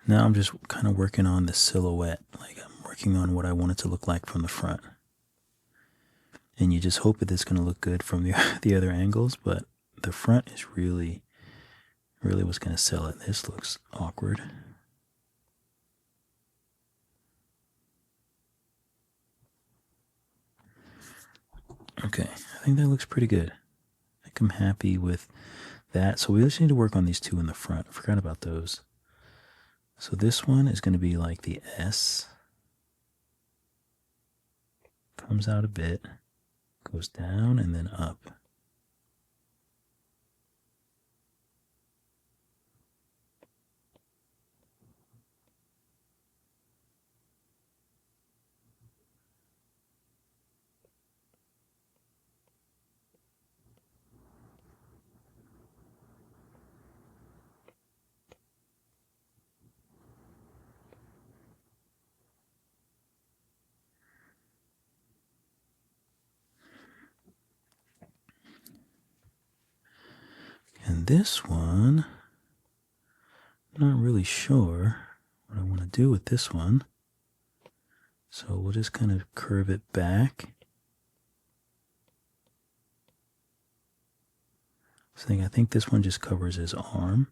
Now I'm just kind of working on the silhouette. Like I'm working on what I want it to look like from the front. And you just hope that it's going to look good from the, the other angles, but the front is really what's going to sell it. This looks awkward. Okay, I think that looks pretty good. I think I'm happy with that. So we just need to work on these two in the front. I forgot about those. So this one is going to be like the S. Comes out a bit, goes down and then up. And this one, I'm not really sure what I want to do with this one. So we'll just kind of curve it back. So I think this one just covers his arm.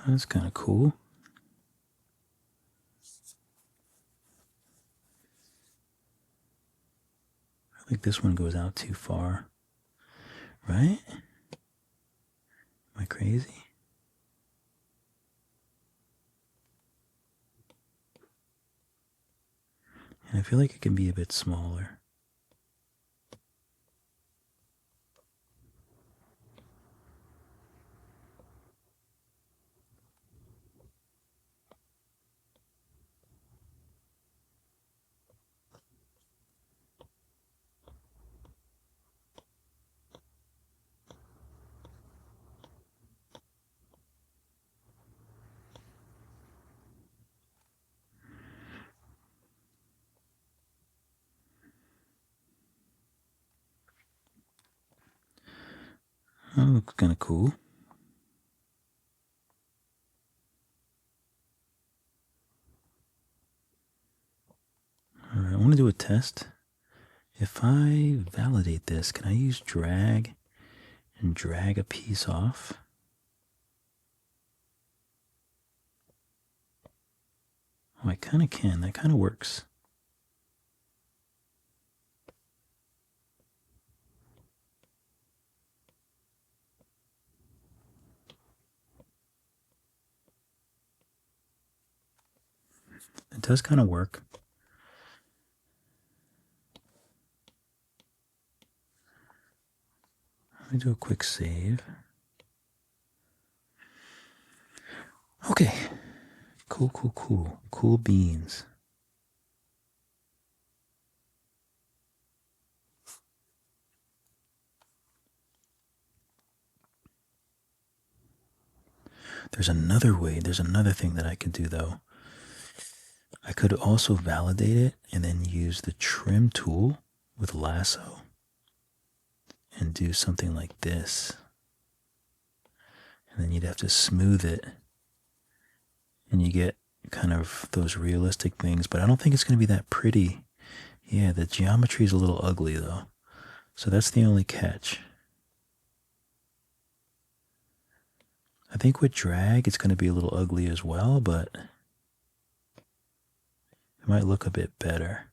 That's kind of cool. I think this one goes out too far. Right? Am I crazy? And I feel like it can be a bit smaller. That looks kind of cool. Alright, I want to do a test. If I validate this, can I use drag and drag a piece off? Oh, I kind of can. That kind of works. It does kind of work. Let me do a quick save. Okay. Cool, cool, cool. Cool beans. There's another way. There's another thing that I could do, though. I could also validate it and then use the trim tool with lasso. and do something like this. And then you'd have to smooth it. And you get kind of those realistic things, but I don't think it's going to be that pretty. Yeah, the geometry is a little ugly though. So that's the only catch. I think with drag, it's going to be a little ugly as well, but it might look a bit better.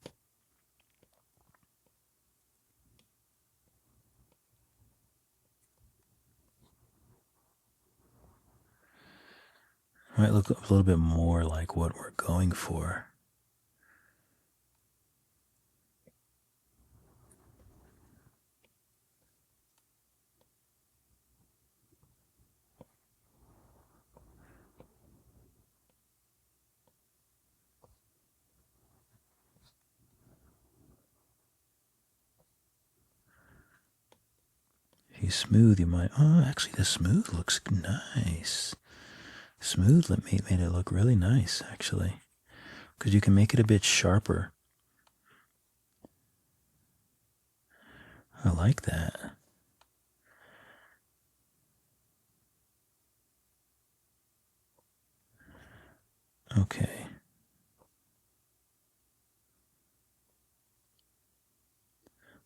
It might look a little bit more like what we're going for. If you smooth, you might, oh, actually the smooth looks nice. Smooth made it look really nice, actually. Because you can make it a bit sharper. I like that. Okay.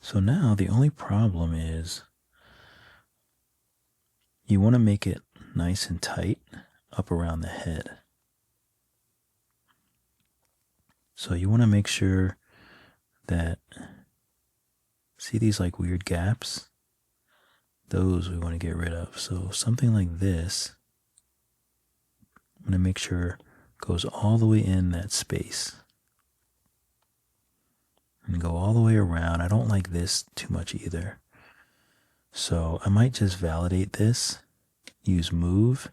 So now the only problem is you want to make it nice and tight up around the head. So you want to make sure that, see these like weird gaps? Those we want to get rid of. So something like this, I'm going to make sure goes all the way in that space. And go all the way around. I don't like this too much either. So I might just validate this, use move,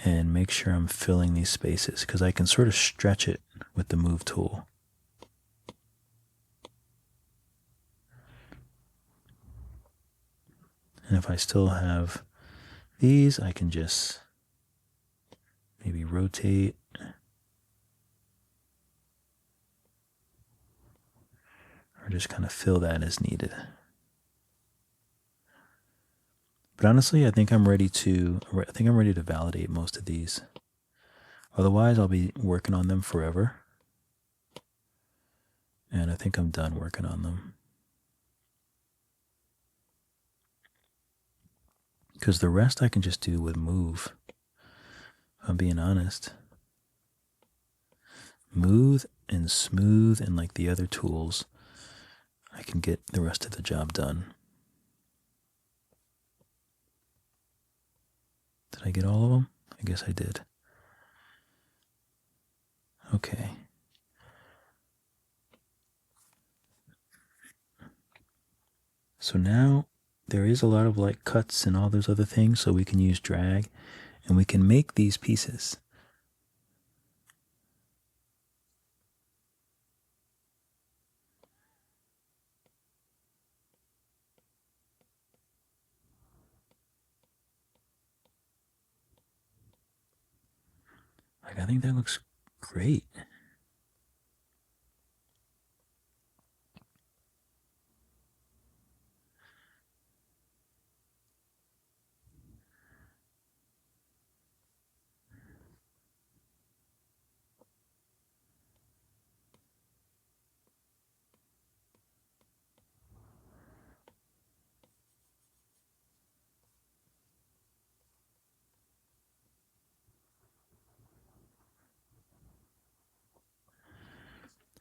and make sure I'm filling these spaces because I can sort of stretch it with the move tool. And if I still have these, I can just maybe rotate. Or just kind of fill that as needed. But honestly, I think I'm ready to validate most of these. Otherwise, I'll be working on them forever. And I think I'm done working on them. Because the rest I can just do with move. If I'm being honest. Move and smooth and like the other tools, I can get the rest of the job done. Did I get all of them? I guess I did. Okay. So now there is a lot of like cuts and all those other things, so we can use drag and we can make these pieces. Like, I think that looks great.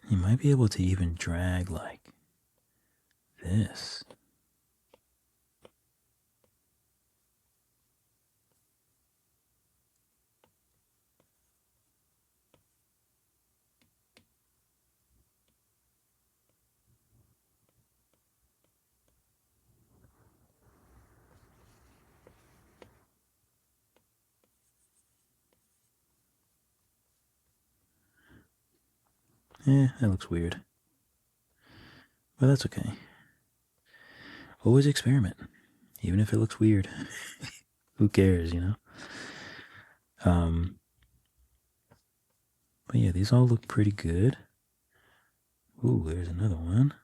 You might be able to even drag like this. That looks weird. But that's okay. Always experiment. Even if it looks weird. Who cares, you know? But yeah, these all look pretty good. Ooh, there's another one.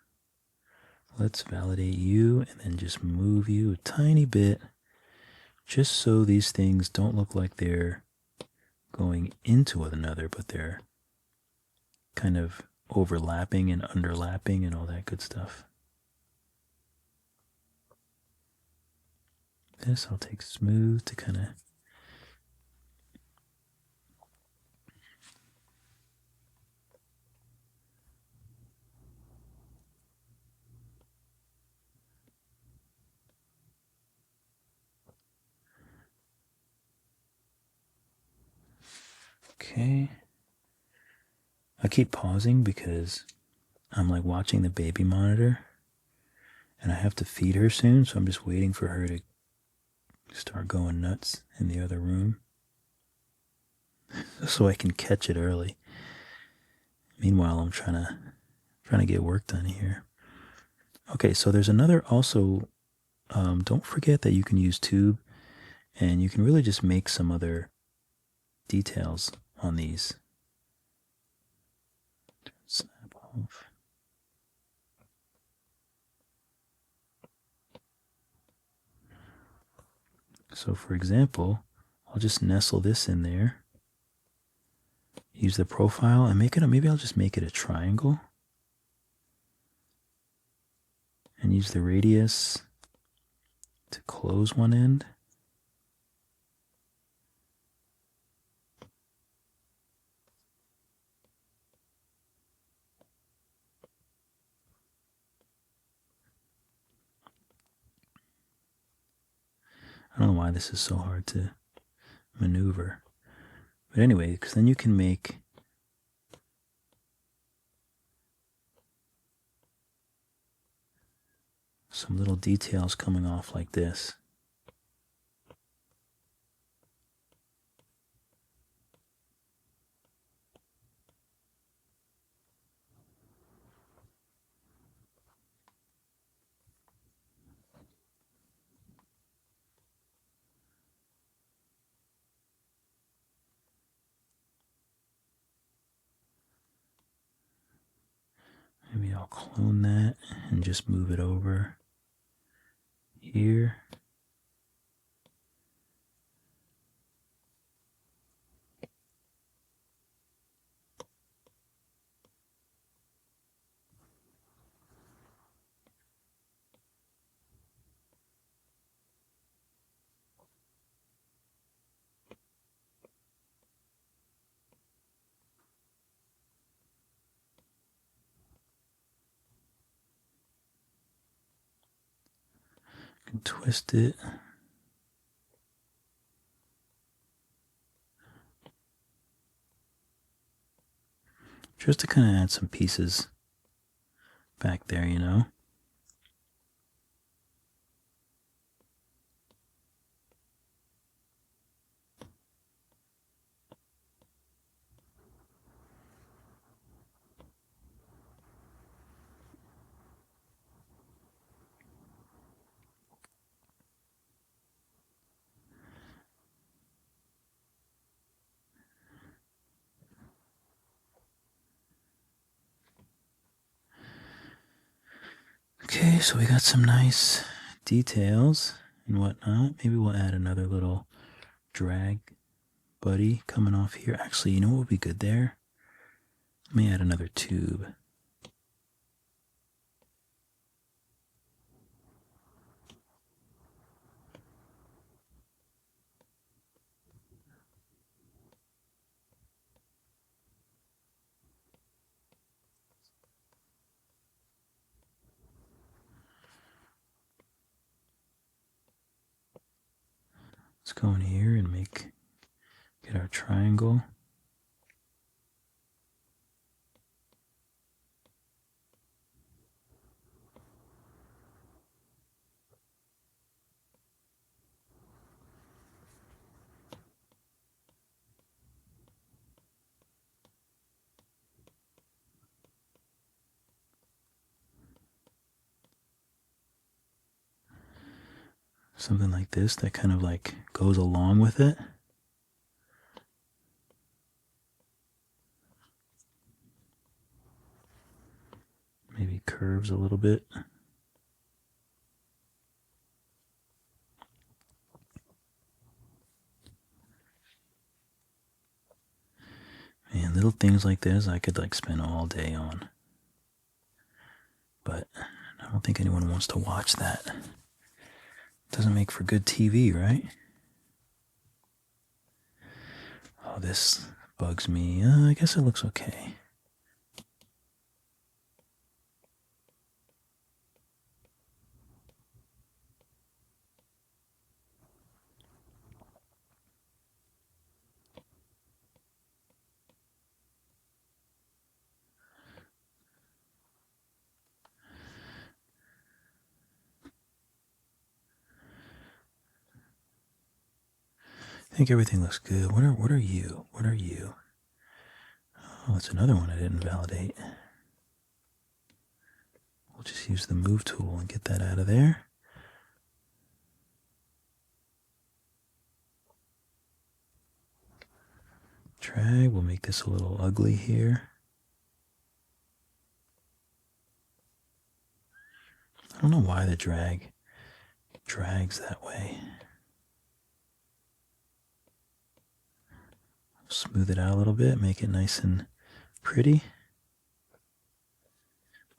Let's validate you and then just move you a tiny bit, just so these things don't look like they're going into one another, but they're kind of overlapping and underlapping and all that good stuff. This I'll take smooth to kind of okay. I keep pausing because I'm like watching the baby monitor and I have to feed her soon, so I'm just waiting for her to start going nuts in the other room so I can catch it early. Meanwhile, I'm trying to get work done here. Okay, so there's another also. Don't forget that you can use tube, and you can really just make some other details on these. Snap off. So for example, I'll just nestle this in there. Use the profile and make it maybe I'll just make it a triangle. And use the radius to close one end. I don't know why this is so hard to maneuver. But anyway, because then you can make some little details coming off like this. Maybe I'll clone that and just move it over here. Can twist it. Just to kind of add some pieces back there, you know. Okay, so we got some nice details and whatnot. Maybe we'll add another little drag buddy coming off here. Actually, you know what would be good there? Let me add another tube. Let's go in here and get our triangle. Something like this that kind of like goes along with it. Maybe curves a little bit. little things like this I could like spend all day on. But I don't think anyone wants to watch that. Doesn't make for good TV, right? Oh, this bugs me. I guess it looks okay. I think everything looks good. What are you? What are you? Oh, it's another one I didn't validate. We'll just use the move tool and get that out of there. Drag, we'll make this a little ugly here. I don't know why the drag drags that way. Smooth it out a little bit, make it nice and pretty.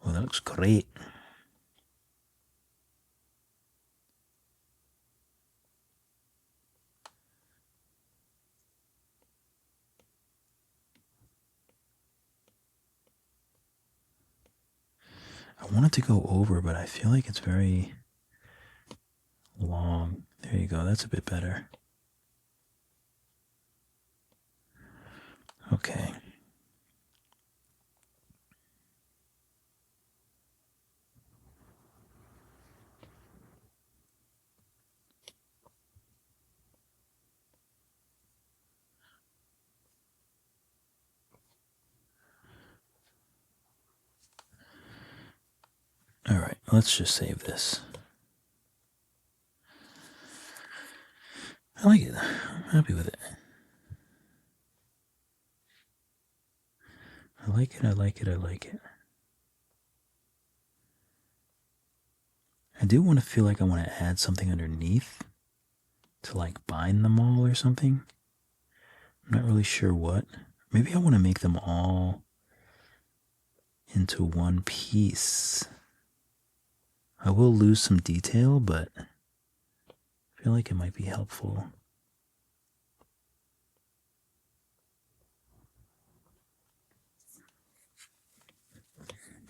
Well, that looks great. I want it to go over, but I feel like it's very long. There you go, that's a bit better. Okay. All right, let's just save this. I like it. I'm happy with it. I like it, I like it, I like it. I do want to feel like I want to add something underneath to like bind them all or something. I'm not really sure what. Maybe I want to make them all into one piece. I will lose some detail, but I feel like it might be helpful.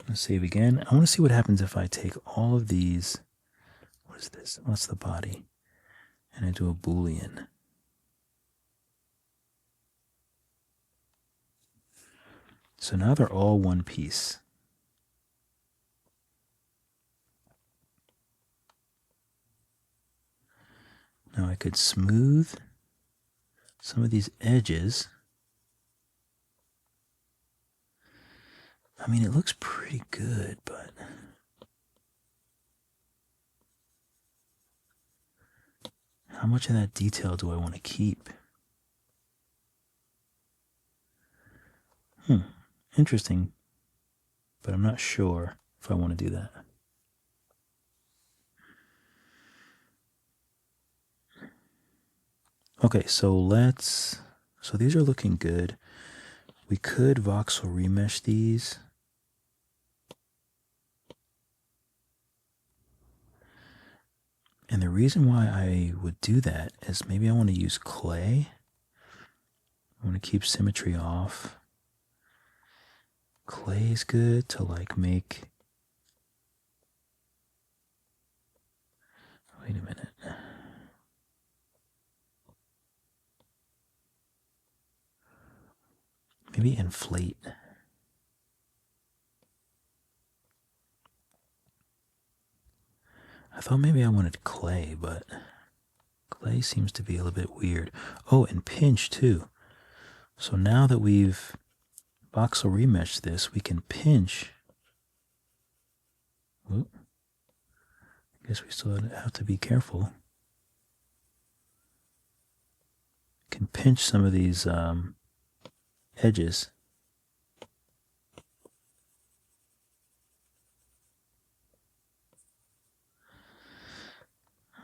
Let's save again. I want to see what happens if I take all of these. What is this? What's the body? And I do a Boolean. So now they're all one piece. Now I could smooth some of these edges. I mean, it looks pretty good, but how much of that detail do I want to keep? Interesting, but I'm not sure if I want to do that. Okay, so these are looking good. We could voxel remesh these. And the reason why I would do that is maybe I want to use clay. I want to keep symmetry off. Clay is good to like make. Wait a minute. Maybe inflate. I thought maybe I wanted clay, but clay seems to be a little bit weird. Oh, and pinch too. So now that we've voxel remeshed this, we can pinch. Whoop. I guess we still have to be careful. Can pinch some of these edges.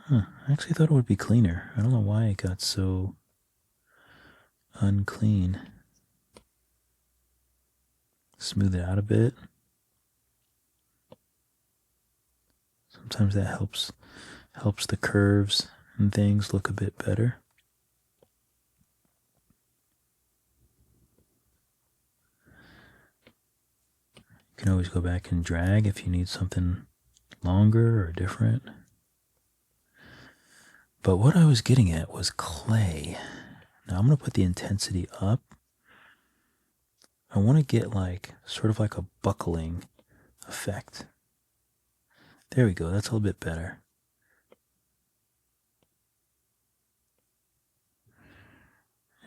I actually thought it would be cleaner. I don't know why it got so unclean. Smooth it out a bit. Sometimes that helps the curves and things look a bit better. You can always go back and drag if you need something longer or different. But what I was getting at was clay. Now I'm going to put the intensity up. I want to get like sort of like a buckling effect. There we go. That's a little bit better.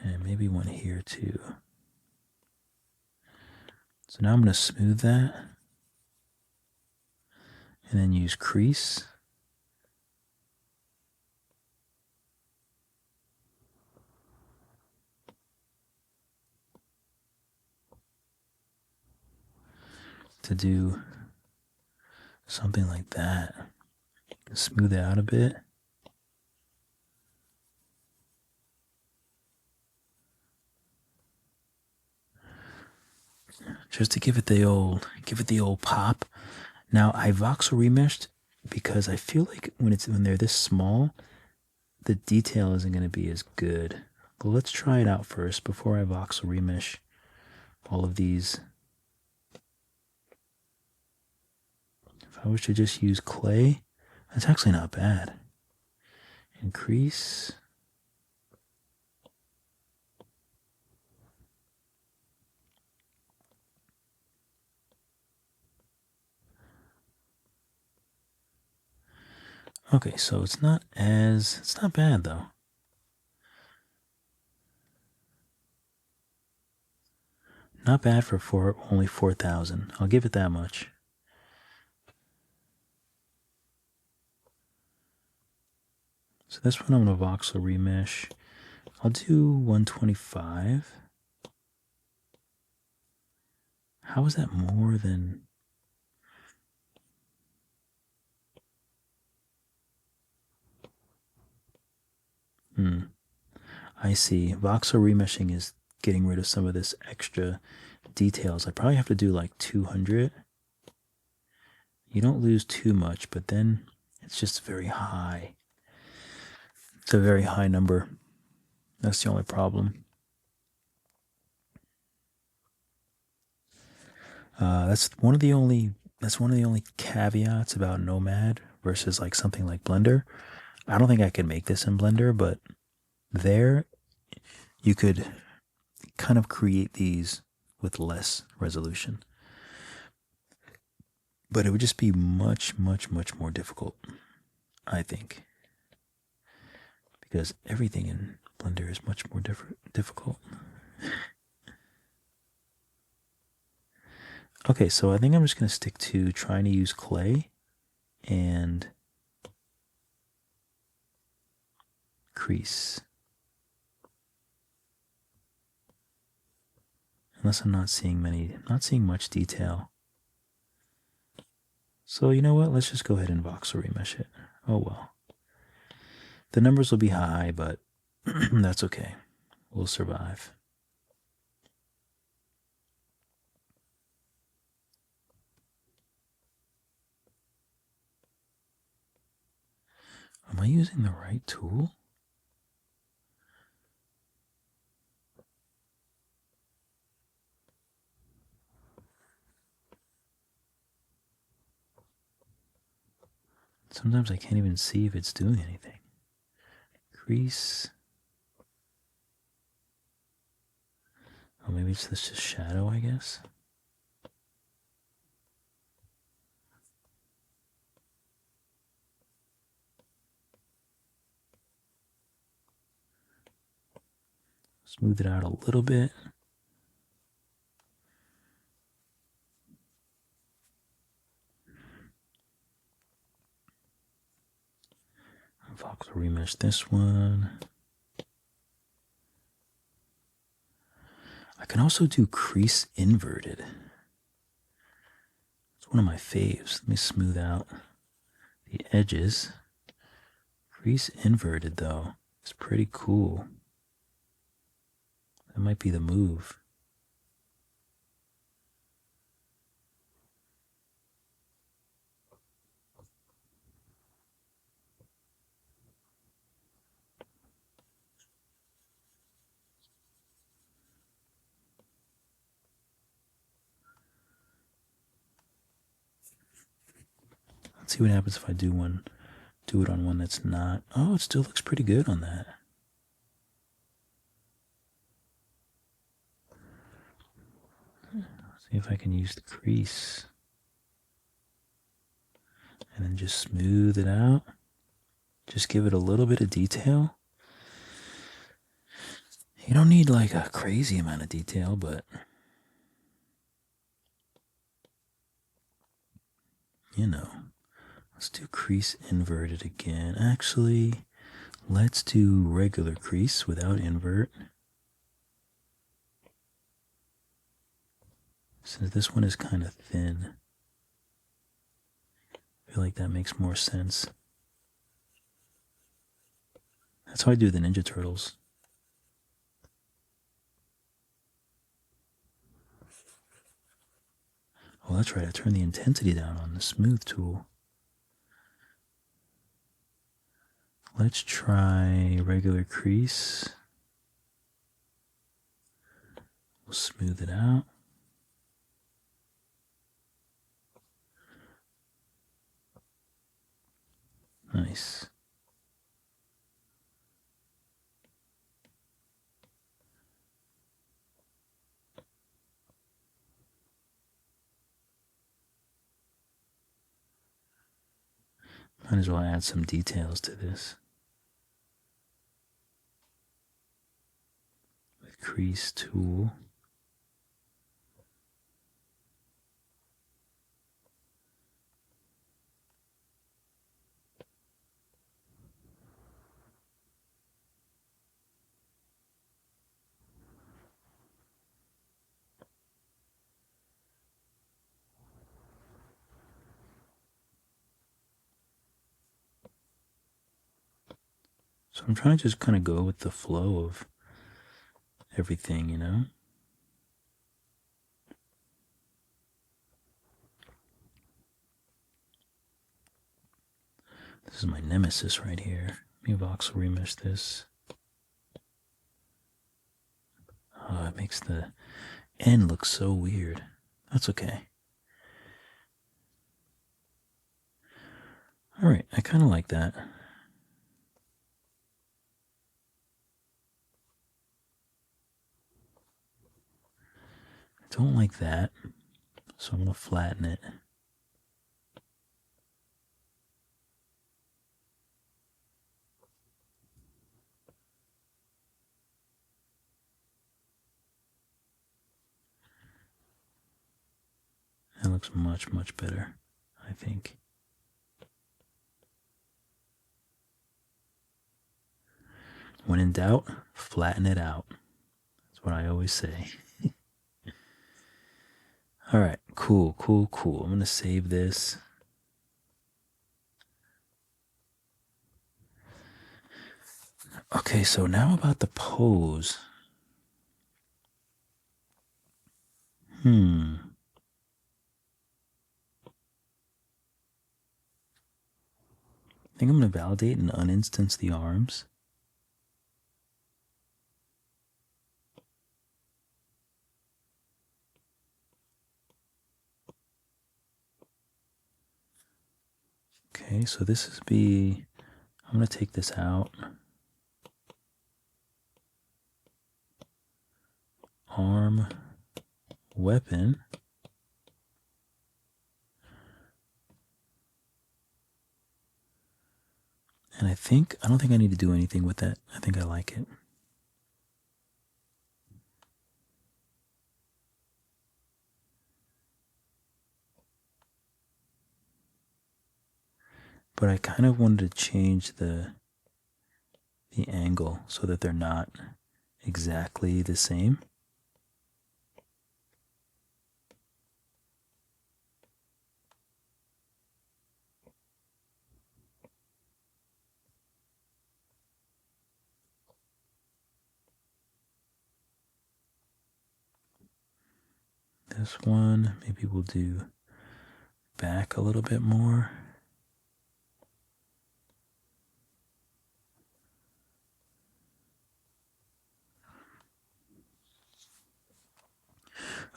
And maybe one here too. So now I'm going to smooth that. And then use crease. To do something like that. Smooth it out a bit. Just to give it the old pop. Now I voxel remeshed because I feel like when they're this small, the detail isn't going to be as good. But let's try it out first before I voxel remesh all of these. If I was to just use clay, that's actually not bad. Increase. Okay, so it's not bad though. Not bad for only 4,000. I'll give it that much. So this one I'm going to voxel remesh. I'll do 125. How is that more than... I see. Voxel remeshing is getting rid of some of this extra details. I probably have to do like 200. You don't lose too much, but then it's just very high. It's a very high number. That's the only problem. That's one of the only caveats about Nomad versus like something like Blender. I don't think I can make this in Blender, but there you could kind of create these with less resolution. But it would just be much, much, much more difficult, I think. Because everything in Blender is much more difficult. Okay, so I think I'm just going to stick to trying to use clay and crease. Unless I'm not seeing much detail. So you know what? Let's just go ahead and voxel remesh it. Oh well. The numbers will be high, but that's okay. We'll survive. Am I using the right tool? Sometimes I can't even see if it's doing anything. Crease. Oh, maybe it's just shadow, I guess. Smooth it out a little bit. Voxel remesh this one. I can also do crease inverted. It's one of my faves. Let me smooth out the edges. Crease inverted though is pretty cool. That might be the move. Let's see what happens if I do it on one that's not. Oh, it still looks pretty good on that. See if I can use the crease. And then just smooth it out. Just give it a little bit of detail. You don't need like a crazy amount of detail, but you know. Let's do crease inverted again. Actually, let's do regular crease without invert. Since this one is kind of thin, I feel like that makes more sense. That's how I do the Ninja Turtles. Oh, that's right. I turned the intensity down on the smooth tool. Let's try regular crease. We'll smooth it out. Nice. Might as well add some details to this. With crease tool. So I'm trying to just kind of go with the flow of everything, you know? This is my nemesis right here. Let me Voxel remesh this. Oh, it makes the end look so weird. That's okay. Alright, I kind of like that. I don't like that, so I'm going to flatten it. That looks much, much better, I think. When in doubt, flatten it out. That's what I always say. Alright, cool, cool, cool. I'm going to save this. Okay, so now about the pose. I think I'm going to validate and uninstance the arms. Okay, so this is I'm going to take this out. Arm, weapon. And I don't think I need to do anything with that. I think I like it. But I kind of wanted to change the angle so that they're not exactly the same. This one, maybe we'll do back a little bit more.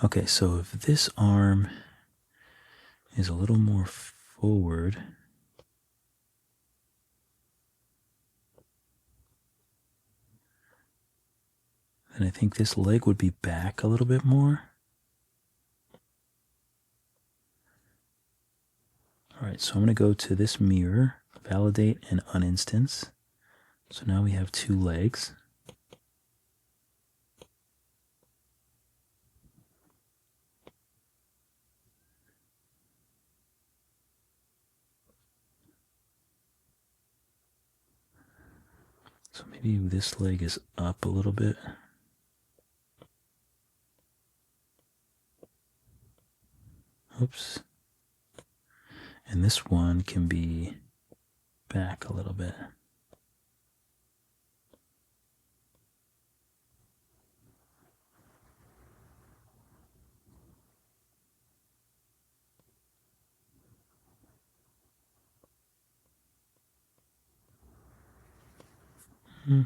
Okay, so if this arm is a little more forward, And I think this leg would be back a little bit more. All right, so I'm going to go to this mirror, validate and uninstance. So now we have two legs. So maybe this leg is up a little bit. Oops. And this one can be back a little bit.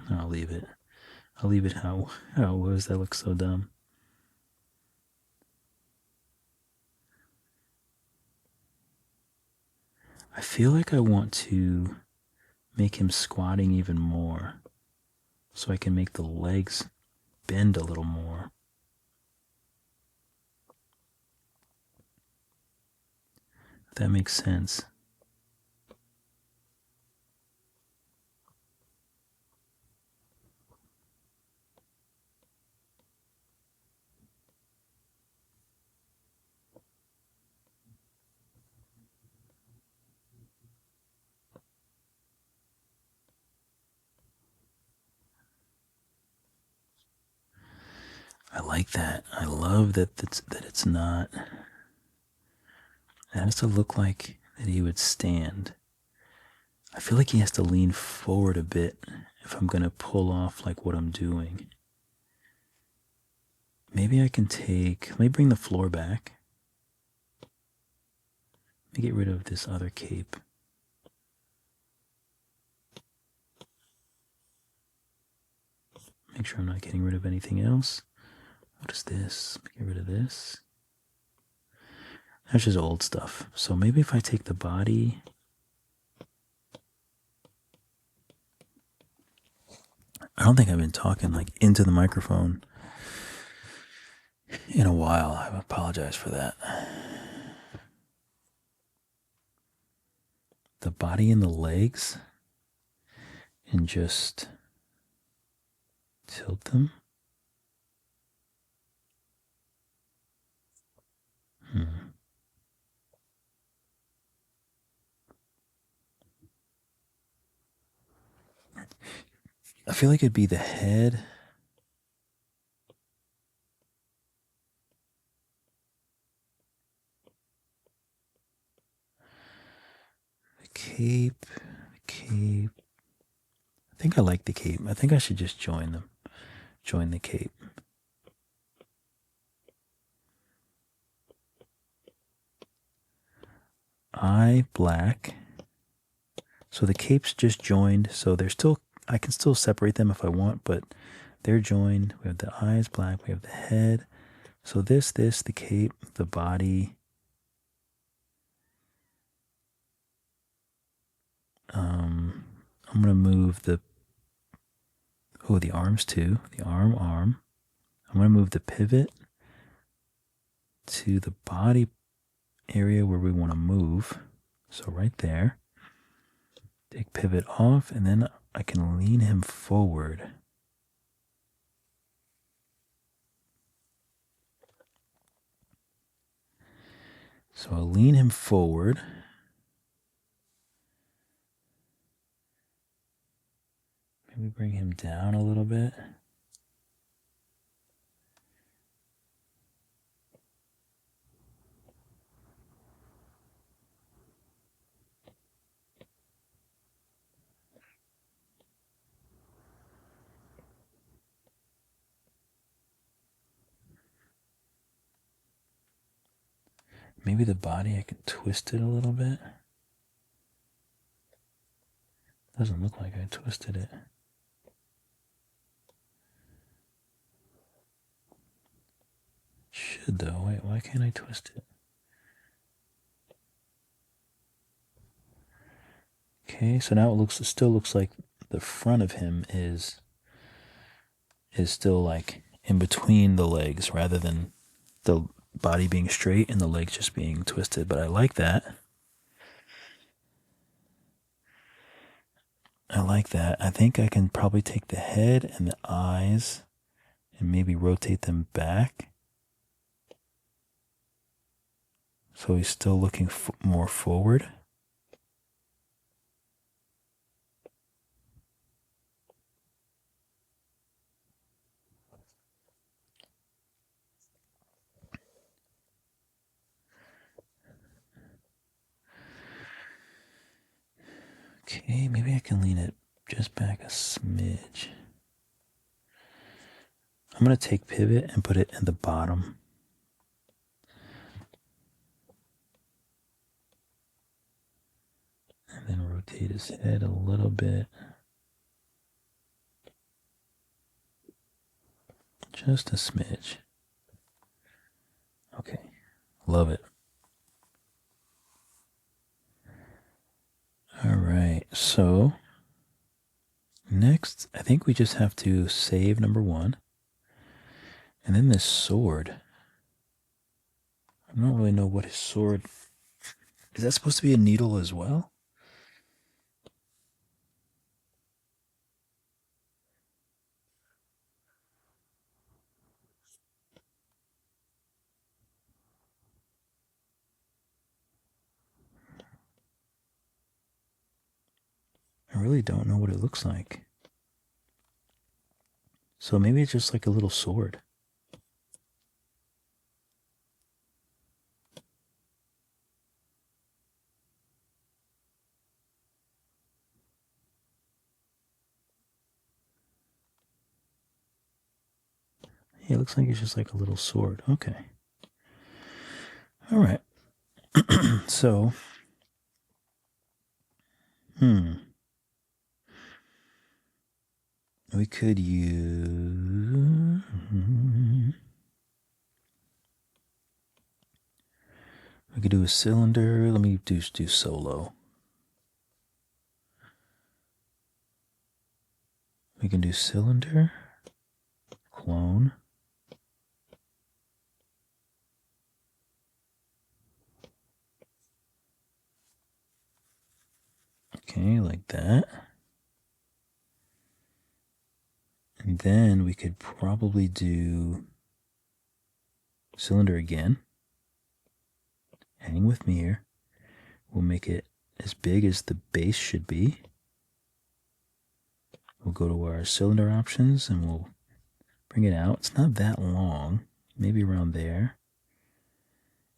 I'll leave it. I'll leave it how it was. That looks so dumb. I feel like I want to make him squatting even more so I can make the legs bend a little more. If that makes sense. I like that. I love that it's not. It has to look like that he would stand. I feel like he has to lean forward a bit if I'm going to pull off like what I'm doing. Maybe I can let me bring the floor back. Let me get rid of this other cape. Make sure I'm not getting rid of anything else. What is this? Get rid of this. That's just old stuff. So maybe if I take the body. I don't think I've been talking like into the microphone in a while. I apologize for that. The body and the legs, and just tilt them. I feel like it'd be the head. The cape. I think I like the cape. I think I should just join them. Join the cape. Eye black. So the cape's just joined. So they're still, I can still separate them if I want, but they're joined. We have the eyes black. We have the head. So this, the cape, the body. I'm going to move the arms too. The arm. I'm going to move the pivot to the body area where we want to move. So right there. Take pivot off, and then I can lean him forward. So I'll lean him forward. Maybe bring him down a little bit. Maybe the body, I can twist it a little bit. Doesn't look like I twisted it. Should though. Wait, why can't I twist it? Okay, so now it still looks like the front of him is still like in between the legs rather than the body being straight and the legs just being twisted. But I like that. I like that. I think I can probably take the head and the eyes and maybe rotate them back. So he's still looking more forward. Okay, maybe I can lean it just back a smidge. I'm going to take pivot and put it in the bottom. And then rotate his head a little bit. Just a smidge. Okay, love it. All right, so next, I think we just have to save number 1. And then this sword. I don't really know what his sword... Is that supposed to be a needle as well? I really don't know what it looks like. So maybe it's just like a little sword. Yeah, it looks like it's just like a little sword. Okay. All right. So, we could use... We could do a cylinder. Let me do solo. We can do cylinder, clone. Okay, like that. And then we could probably do cylinder again. Hang with me here. We'll make it as big as the base should be. We'll go to our cylinder options and we'll bring it out. It's not that long, maybe around there.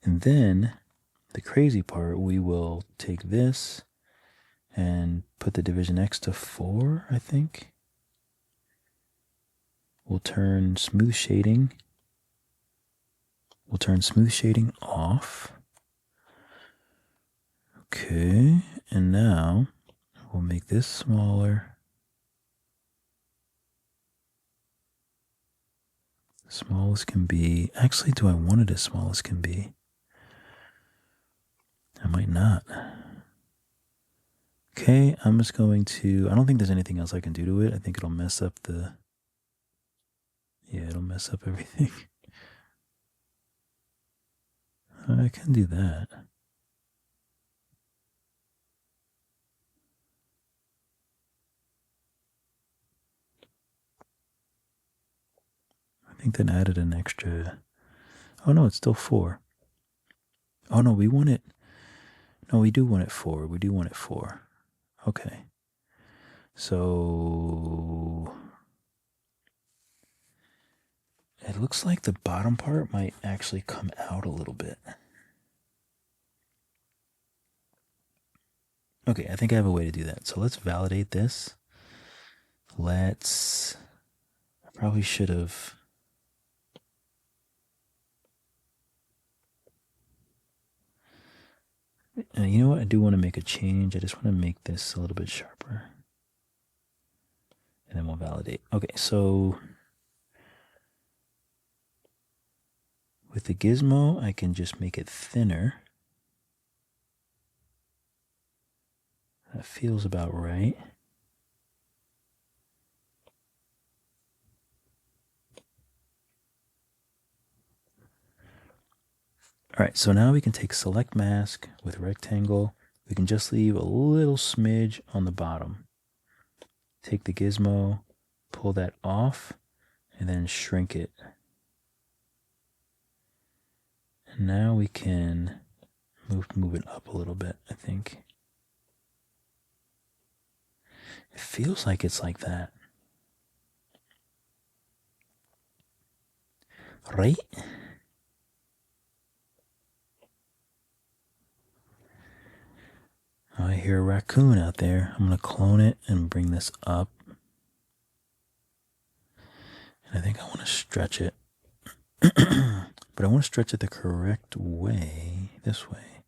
And then the crazy part, we will take this and put the division X to 4, I think. We'll turn smooth shading. We'll turn smooth shading off. Okay, and now we'll make this smaller. Small as can be. Actually, do I want it as small as can be? I might not. Okay, I'm just going to... I don't think there's anything else I can do to it. I think it'll mess up the... Yeah, it'll mess up everything. I can do that. I think that added an extra... Oh no, it's still 4. Oh no, we want it... No, we do want it 4. We do want it 4. Okay. So... It looks like the bottom part might actually come out a little bit. Okay, I think I have a way to do that. So let's validate this. Let's... I probably should have... you know what? I do want to make a change. I just want to make this a little bit sharper. And then we'll validate. Okay, so... With the gizmo, I can just make it thinner. That feels about right. All right, so now we can take select mask with rectangle. We can just leave a little smidge on the bottom. Take the gizmo, pull that off, and then shrink it. And now we can move it up a little bit, I think. It feels like it's like that. Right? Oh, I hear a raccoon out there. I'm going to clone it and bring this up. And I think I want to stretch it. But I want to stretch it the correct way. This way.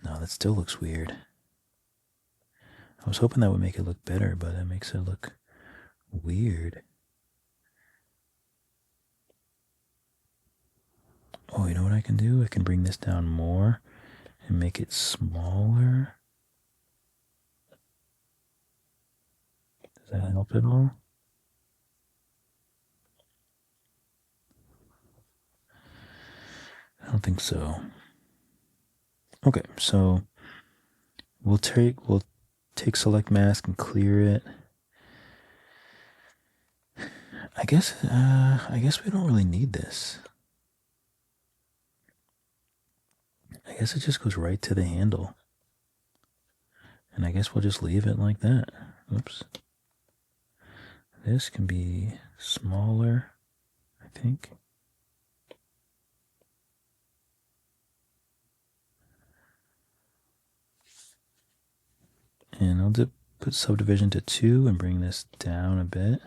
No, that still looks weird. I was hoping that would make it look better, but it makes it look weird. Oh, you know what I can do? I can bring this down more and make it smaller. Does that help at all? I don't think so. Okay, so we'll take select mask and clear it. I guess we don't really need this. I guess it just goes right to the handle. And I guess we'll just leave it like that. Oops. This can be smaller, I think. And I'll put subdivision to 2 and bring this down a bit.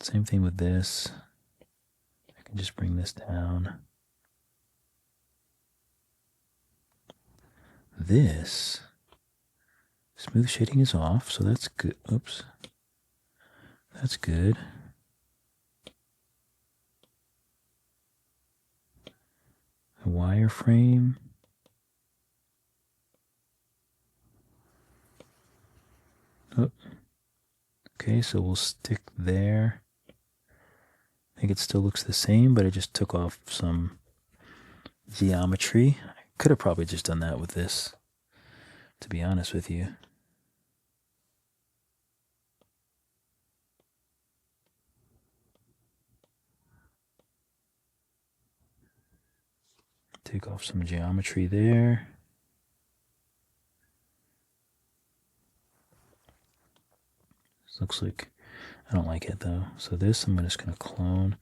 Same thing with this. I can just bring this down. This smooth shading is off, so that's good. Oops. That's good. A wireframe. Oh. Okay, so we'll stick there. I think it still looks the same, but it just took off some geometry. I could have probably just done that with this, to be honest with you. Take off some geometry there. This looks like, I don't like it though. So this I'm just going to clone.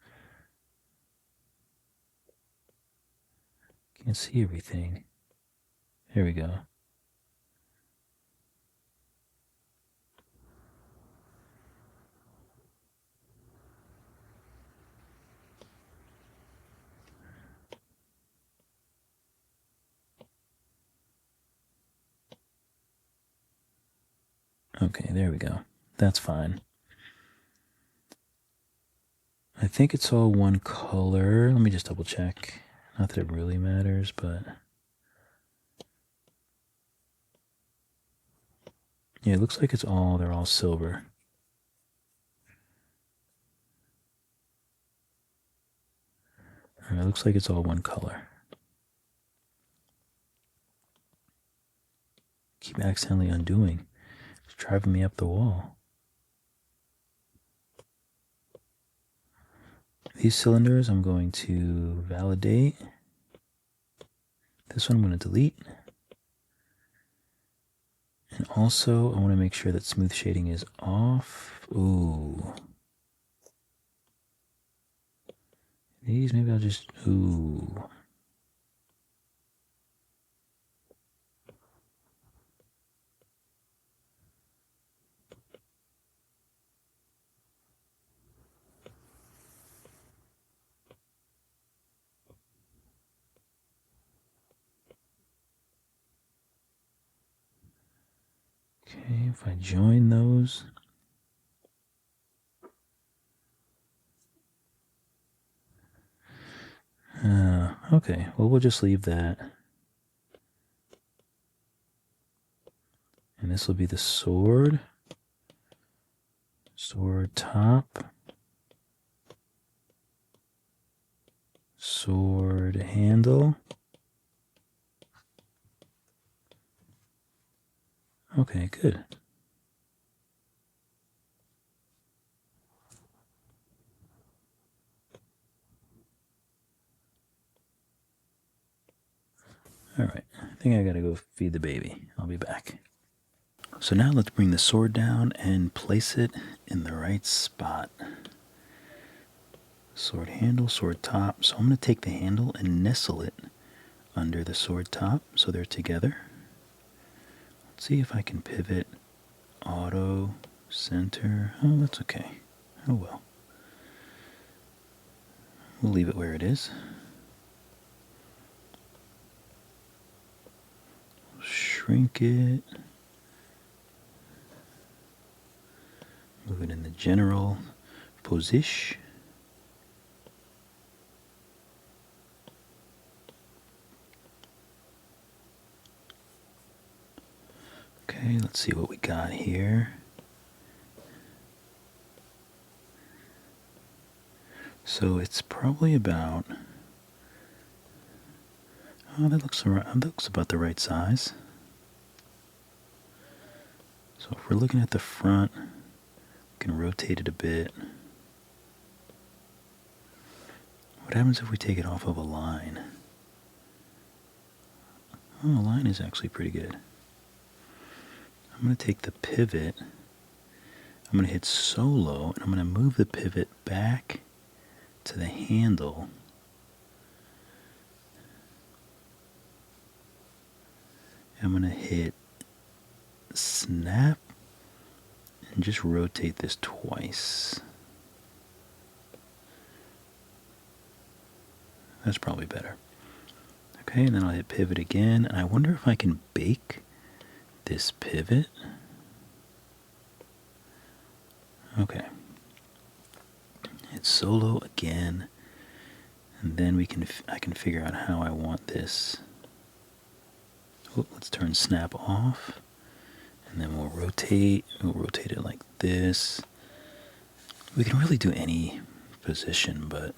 Can't see everything. There we go. Okay, there we go. That's fine. I think it's all one color. Let me just double check. Not that it really matters, but yeah, it looks like they're all silver. All right, it looks like it's all one color. Keep accidentally undoing. It's driving me up the wall. These cylinders I'm going to validate. This one I'm going to delete. And also I want to make sure that smooth shading is off. Ooh. These maybe I'll just, ooh. Okay, if I join those. Okay, well, we'll just leave that. And this will be the sword. sword top, sword handle. Okay, good. All right, I think I gotta go feed the baby. I'll be back. So now let's bring the sword down and place it in the right spot. Sword handle, sword top. So I'm going to take the handle and nestle it under the sword top so they're together. Let's see if I can pivot. Auto, center. Oh, that's okay. Oh well. We'll leave it where it is. Shrink it. Move it in the general position. Okay, let's see what we got here. So it's probably about, oh, that looks about the right size. So if we're looking at the front, we can rotate it a bit. What happens if we take it off of a line? Oh, a line is actually pretty good. I'm going to take the pivot, I'm going to hit solo, and I'm going to move the pivot back to the handle. I'm going to hit snap and just rotate this twice. That's probably better. Okay, and then I'll hit pivot again, and I wonder if I can bake this pivot. Okay. Hit solo again, and then I can figure out how I want this. Oh, let's turn snap off, and then we'll rotate. We'll rotate it like this. We can really do any position, but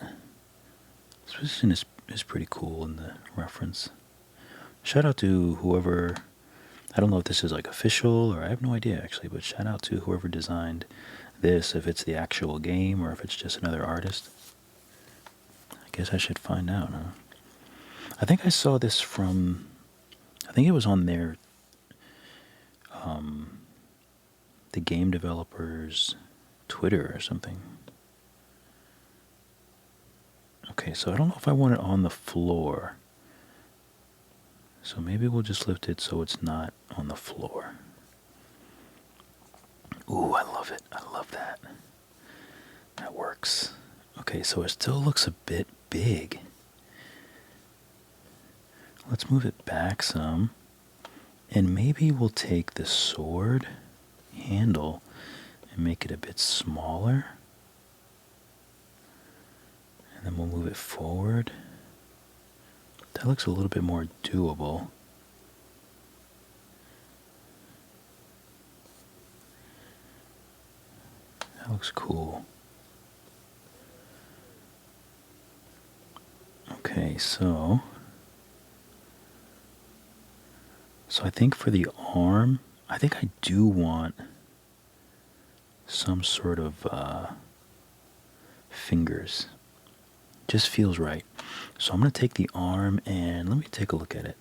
this position is pretty cool in the reference. Shout out to whoever, I don't know if this is like official, or I have no idea actually, but shout out to whoever designed this, if it's the actual game or if it's just another artist. I guess I should find out, huh? I think I saw this from, I think it was on their, the game developers' Twitter or something. Okay, so I don't know if I want it on the floor. So maybe we'll just lift it so it's not on the floor. Ooh, I love it. I love that. That works. Okay, so it still looks a bit big. Let's move it back some. And maybe we'll take the sword handle and make it a bit smaller. And then we'll move it forward. That looks a little bit more doable. That looks cool. Okay, so I think for the arm, I think I do want some sort of fingers. Just feels right. So I'm going to take the arm and let me take a look at it.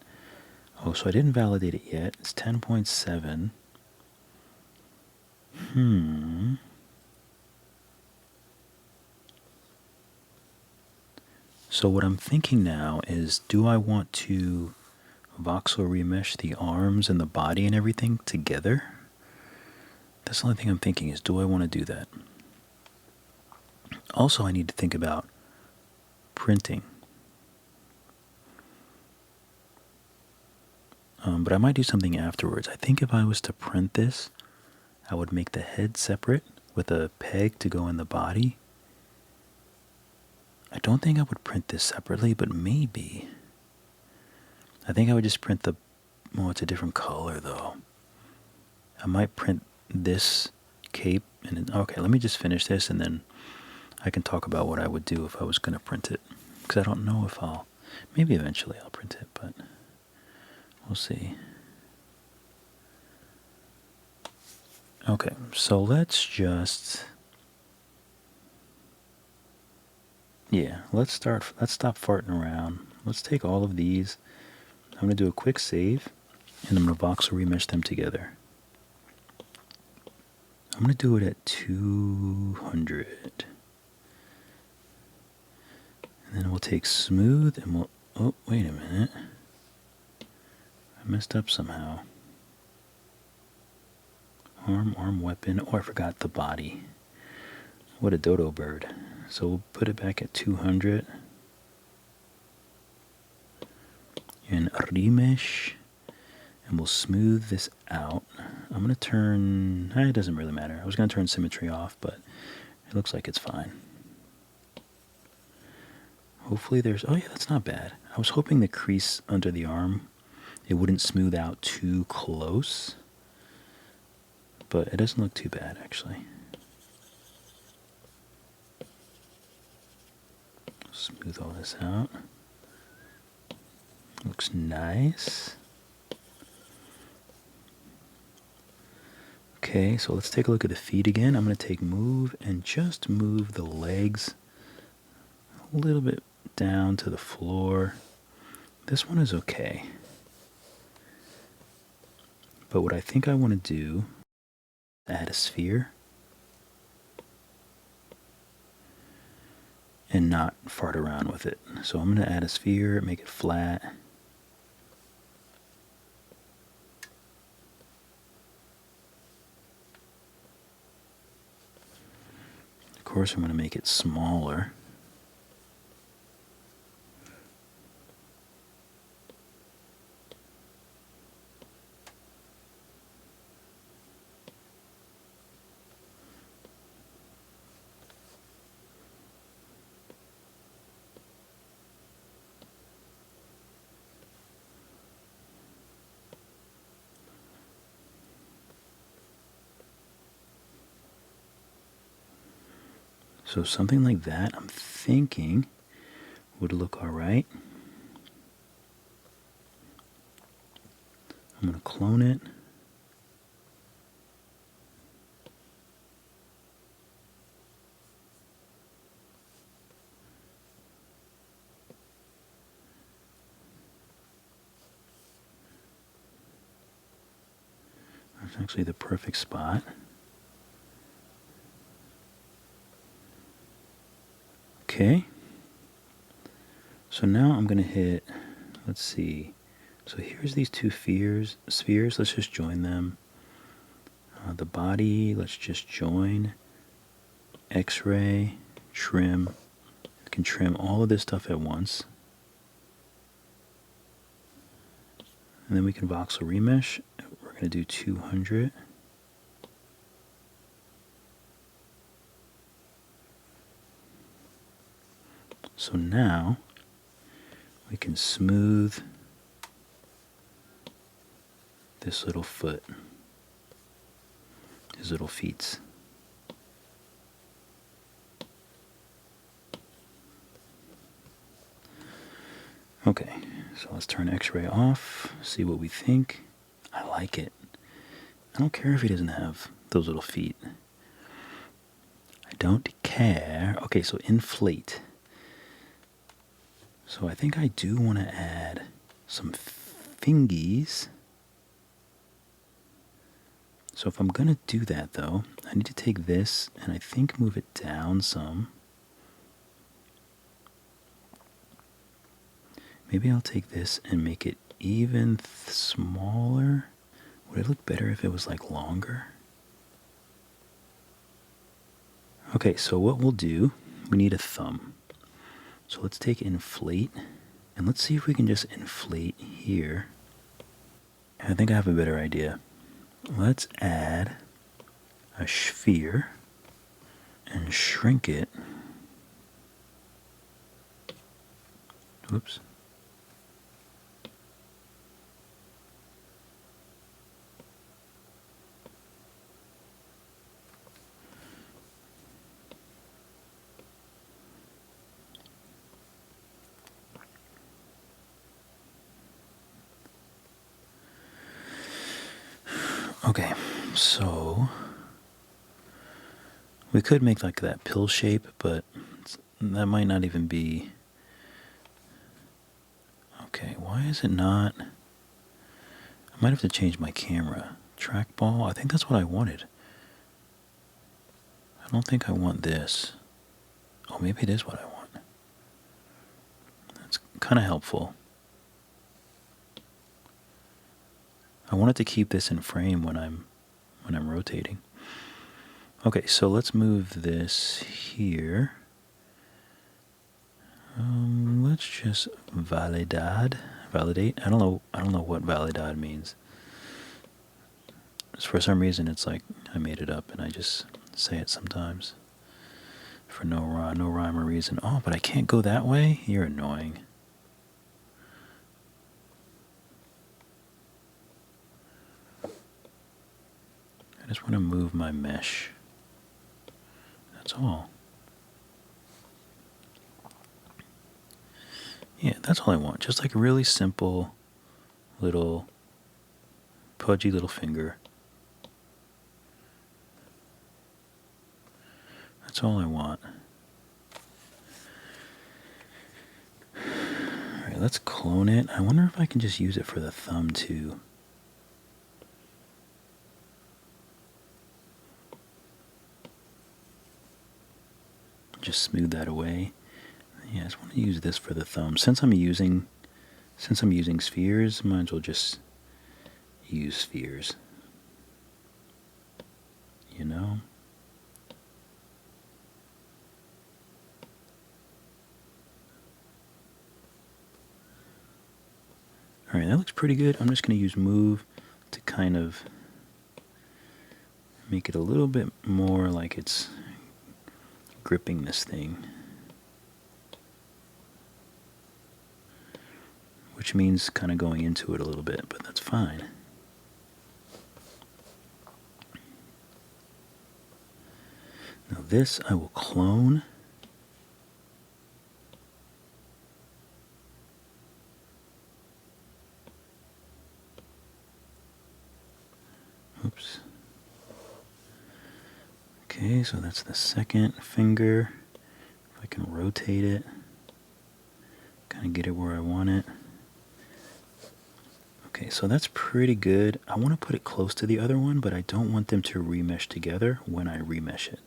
Oh, so I didn't validate it yet. It's 10.7. So what I'm thinking now is, do I want to voxel remesh the arms and the body and everything together? That's the only thing I'm thinking is, do I want to do that? Also, I need to think about printing. But I might do something afterwards. I think if I was to print this, I would make the head separate with a peg to go in the body. I don't think I would print this separately, but maybe. I think I would just print the, well, it's a different color though. I might print this cape And okay, let me just finish this and then I can talk about what I would do if I was going to print it. Because I don't know if I'll, maybe eventually I'll print it, but we'll see. Okay, so let's just, yeah, let's stop farting around. Let's take all of these. I'm going to do a quick save, and I'm going to voxel remesh them together. I'm going to do it at 200. And then we'll take smooth, and we'll, oh, wait a minute. I messed up somehow. Arm, weapon. Oh, I forgot the body. What a dodo bird. So we'll put it back at 200. And remesh. And we'll smooth this out. I'm going to turn... it doesn't really matter. I was going to turn symmetry off, but it looks like it's fine. Hopefully there's... oh yeah, that's not bad. I was hoping the crease under the arm, it wouldn't smooth out too close. But it doesn't look too bad, actually. Smooth all this out. Looks nice. Okay, so let's take a look at the feet again. I'm going to take move and just move the legs a little bit down to the floor. This one is okay. But what I think I want to do, add a sphere. And not fart around with it. So I'm going to add a sphere, make it flat. Of course, I'm going to make it smaller. So something like that, I'm thinking, would look all right. I'm going to clone it. That's actually the perfect spot. Okay. So now I'm going to hit, let's see. So here's these two spheres. Let's just join them. The body, let's just join. X-ray, trim. I can trim all of this stuff at once. And then we can voxel remesh. We're going to do 200. So now we can smooth this little foot, his little feet. Okay, so let's turn X-ray off, see what we think. I like it. I don't care if he doesn't have those little feet. I don't care. Okay, so inflate. So I think I do want to add some fingies. So if I'm going to do that though, I need to take this and I think move it down some. Maybe I'll take this and make it even smaller. Would it look better if it was like longer? Okay, so what we'll do, we need a thumb. So let's take inflate, and let's see if we can just inflate here. I think I have a better idea. Let's add a sphere and shrink it. Whoops. Okay, so we could make like that pill shape, but that might not even be... Okay, why is it not... I might have to change my camera. Trackball, I think that's what I wanted. I don't think I want this. Oh, maybe it is what I want. That's kind of helpful. I wanted to keep this in frame when I'm rotating. Okay, so let's move this here. Let's just validate. I don't know what validate means. For some reason, it's like I made it up and I just say it sometimes for no rhyme or reason. Oh, but I can't go that way? You're annoying. I just want to move my mesh. That's all. Yeah, that's all I want. Just like a really simple little pudgy little finger. That's all I want. Alright, let's clone it. I wonder if I can just use it for the thumb too. Just smooth that away. Yeah, I just want to use this for the thumb. Since I'm using spheres, might as well just use spheres. You know? Alright, that looks pretty good. I'm just going to use move to kind of make it a little bit more like it's gripping this thing. Which means kind of going into it a little bit, but that's fine. Now this I will clone. Oops. Okay, so that's the second finger. If I can rotate it, kind of get it where I want it. Okay, so that's pretty good. I want to put it close to the other one, but I don't want them to remesh together when I remesh it.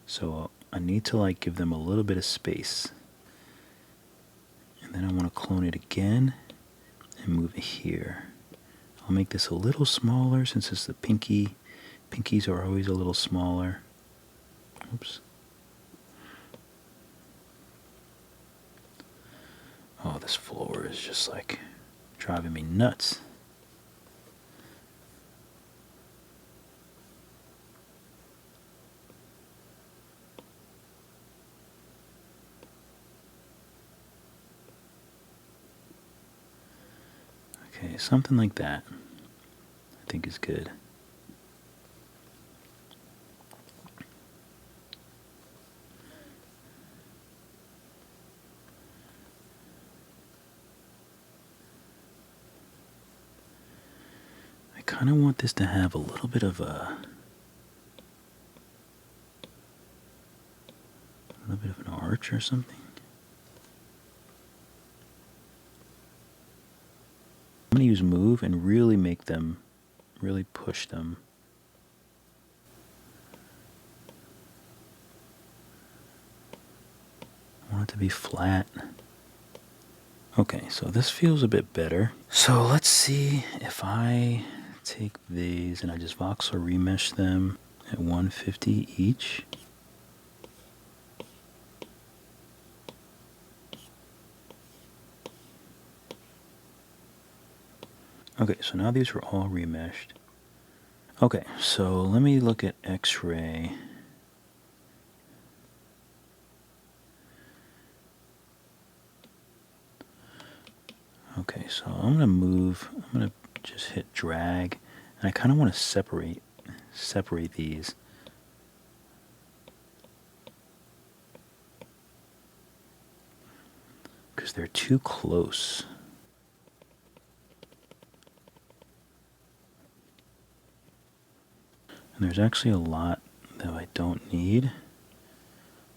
So I need to like give them a little bit of space. And then I want to clone it again and move it here. I'll make this a little smaller since it's the pinky. Pinkies are always a little smaller. Oops. Oh, this floor is just like driving me nuts. Okay, something like that I think is good. I kind of want this to have a little bit of an arch or something. I'm going to use move and really make them, really push them. I want it to be flat. Okay, so this feels a bit better. So let's see if I take these and I just voxel remesh them at 150 each. Okay, so now these are all remeshed. Okay, so let me look at X-ray. Okay, so I'm gonna just hit drag, and I kind of want to separate these. Because they're too close. And there's actually a lot that I don't need.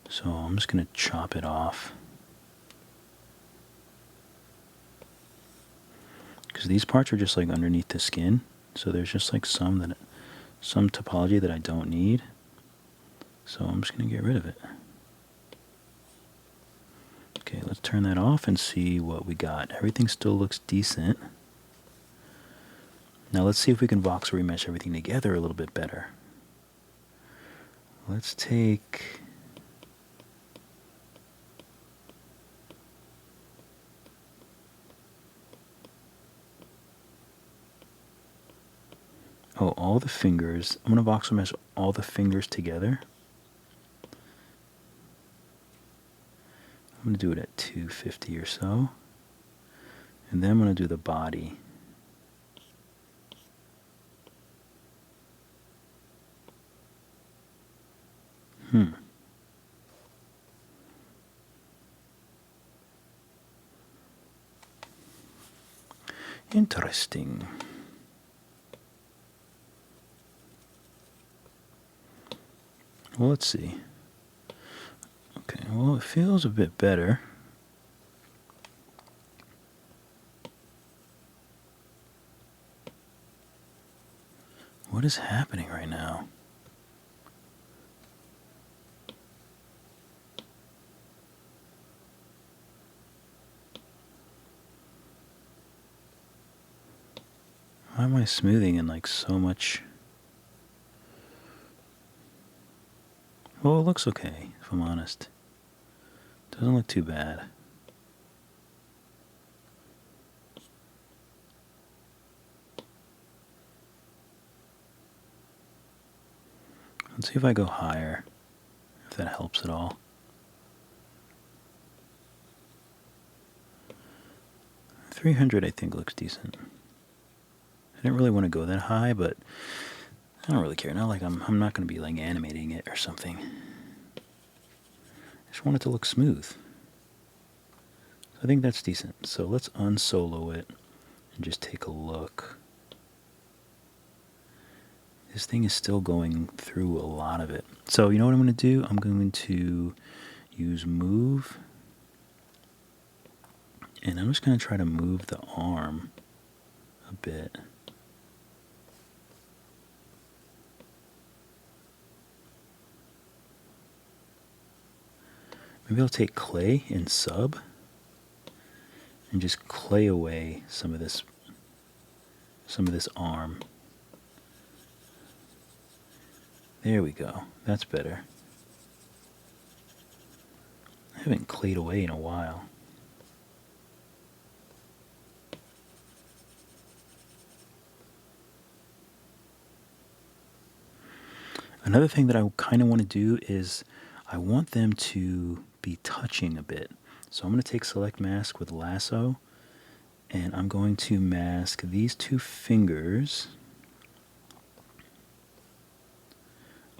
So I'm just going to chop it off. Because these parts are just like underneath the skin. So there's just like some topology that I don't need. So I'm just going to get rid of it. Okay, let's turn that off and see what we got. Everything still looks decent. Now let's see if we can voxel remesh everything together a little bit better. Let's take... Oh, all the fingers. I'm going to voxel mesh all the fingers together. I'm going to do it at 250 or so. And then I'm going to do the body. Interesting. Well, let's see. Okay, well, it feels a bit better. What is happening right now? Why am I smoothing in like so much? Well, it looks okay, if I'm honest. Doesn't look too bad. Let's see if I go higher, if that helps at all. $300 I think looks decent. I didn't really want to go that high, but I don't really care. Not like I'm not going to be like animating it or something. I just want it to look smooth. So I think that's decent. So let's unsolo it and just take a look. This thing is still going through a lot of it. So you know what I'm going to do? I'm going to use move. And I'm just going to try to move the arm a bit. Maybe I'll take clay and sub and just clay away some of this arm. There we go. That's better. I haven't clayed away in a while. Another thing that I kind of want to do is I want them to be touching a bit. So I'm going to take select mask with lasso and I'm going to mask these two fingers.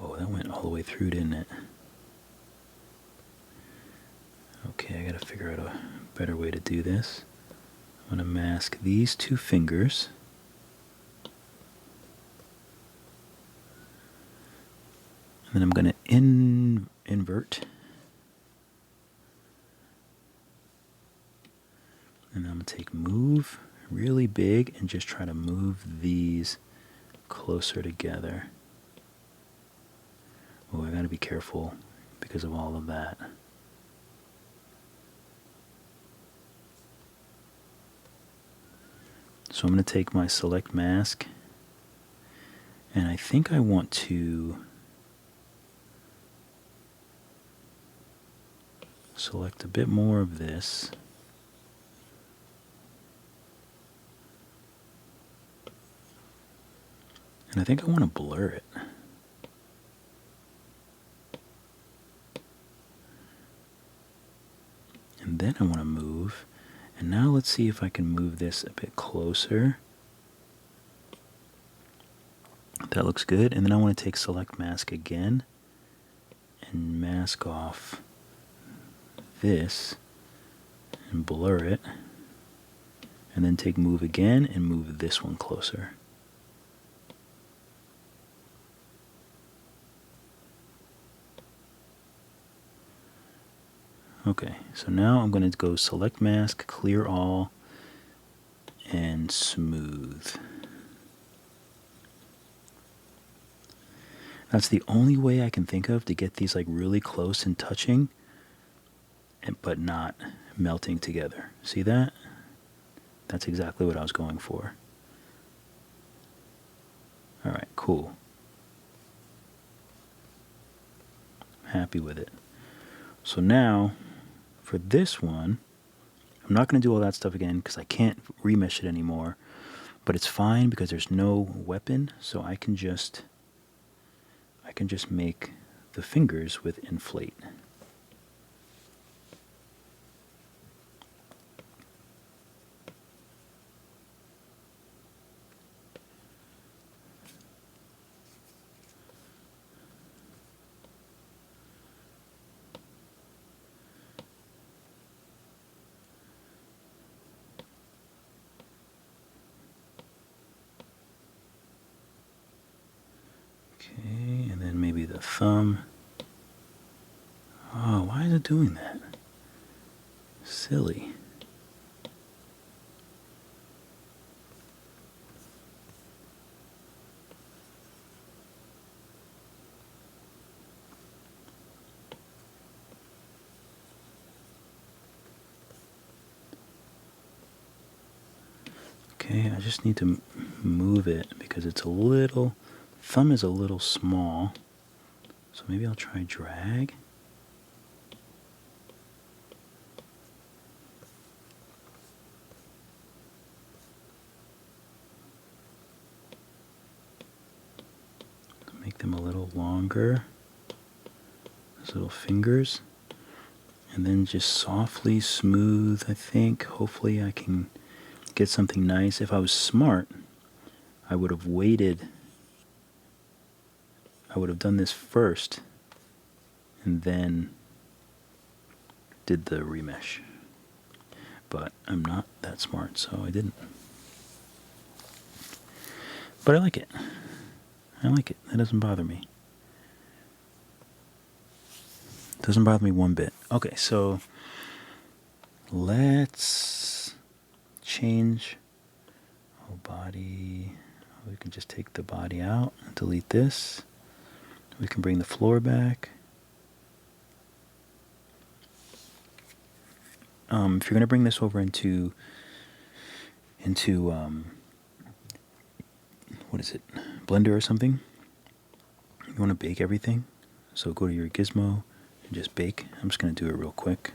Oh, that went all the way through, didn't it? Okay, I gotta figure out a better way to do this. I'm gonna mask these two fingers. And then I'm gonna invert. And I'm gonna take move really big and just try to move these closer together. Oh, I gotta be careful because of all of that. So I'm going to take my select mask and I think I want to select a bit more of this. And I think I want to blur it. And then I want to move. And now let's see if I can move this a bit closer. That looks good. And then I want to take select mask again and mask off this and blur it. And then take move again and move this one closer. Okay, so now I'm going to go select mask, clear all, and smooth. That's the only way I can think of to get these like really close and touching, but not melting together. See that? That's exactly what I was going for. All right, cool. Happy with it. So now, for this one, I'm not going to do all that stuff again because I can't remesh it anymore. But it's fine because there's no weapon, so I can just make the fingers with inflate. Okay, and then maybe the thumb. Oh, why is it doing that? Silly. Okay, I just need to move it because it's a little, thumb is a little small. So maybe I'll try drag. Make them a little longer. Those little fingers. And then just softly smooth, I think. Hopefully I can get something nice. If I was smart, I would have waited. I would have done this first and then did the remesh. But I'm not that smart, so I didn't. But I like it. I like it. That doesn't bother me. Doesn't bother me one bit. Okay, so let's change body. We can just take the body out and delete this. We can bring the floor back. If you're going to bring this over into what is it, Blender or something, you want to bake everything. So go to your gizmo and just bake. I'm just going to do it real quick.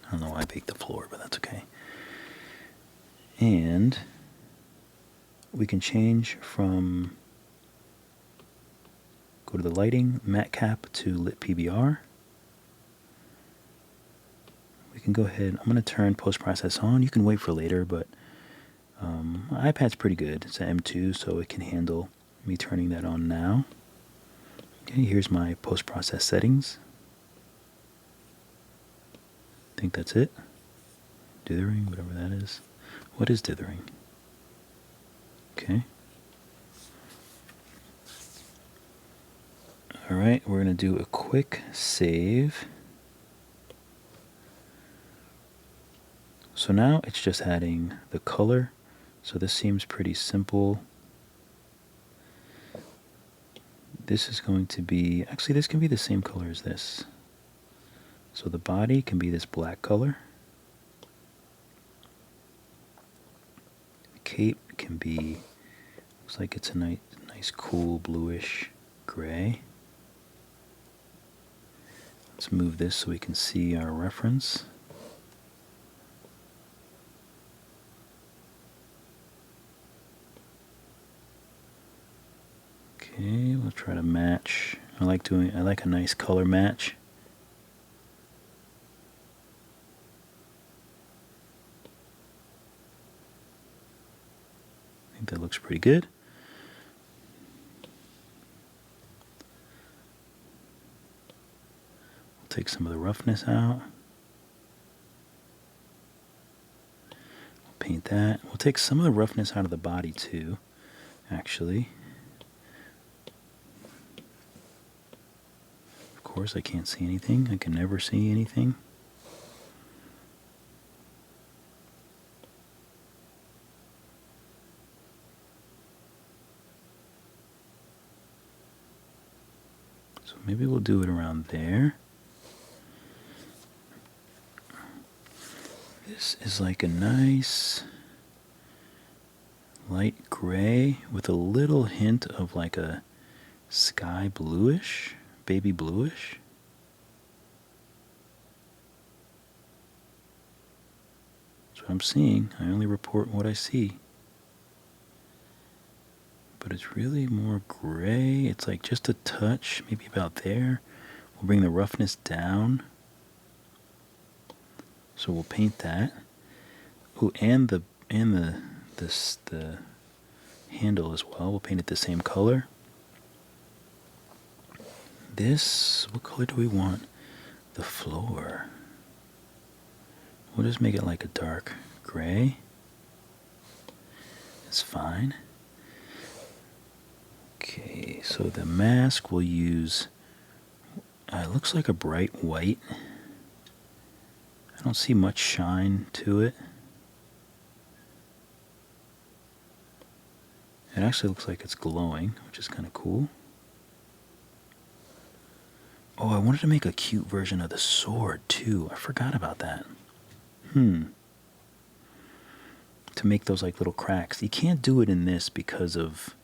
I don't know why I baked the floor, but that's okay. And we can change from, go to the lighting, matte cap to lit PBR. We can go ahead, I'm going to turn post-process on. You can wait for later, but my iPad's pretty good. It's an M2, so it can handle me turning that on now. Okay, here's my post-process settings. I think that's it. Dithering, whatever that is. What is dithering? Okay. Alright, we're going to do a quick save. So now it's just adding the color. So this seems pretty simple. This is going to be, actually this can be the same color as this. So the body can be this black color. The cape can be, looks like it's a nice cool bluish gray. Let's move this so we can see our reference. Okay, we'll try to match. I like a nice color match. I think that looks pretty good. We'll take some of the roughness out. We'll paint that. We'll take some of the roughness out of the body too, actually. Of course, I can't see anything. I can never see anything. So maybe we'll do it around there. This is like a nice light gray with a little hint of like a sky bluish, baby bluish. That's what I'm seeing. I only report what I see. But it's really more gray. It's like just a touch, maybe about there. We'll bring the roughness down. So we'll paint that. Oh, and the handle as well. We'll paint it the same color. This, what color do we want? The floor. We'll just make it like a dark gray. It's fine. Okay, so the mask we'll use, it looks like a bright white. I don't see much shine to it. It actually looks like it's glowing, which is kind of cool. Oh, I wanted to make a cute version of the sword too. I forgot about that. To make those like little cracks. You can't do it in this because of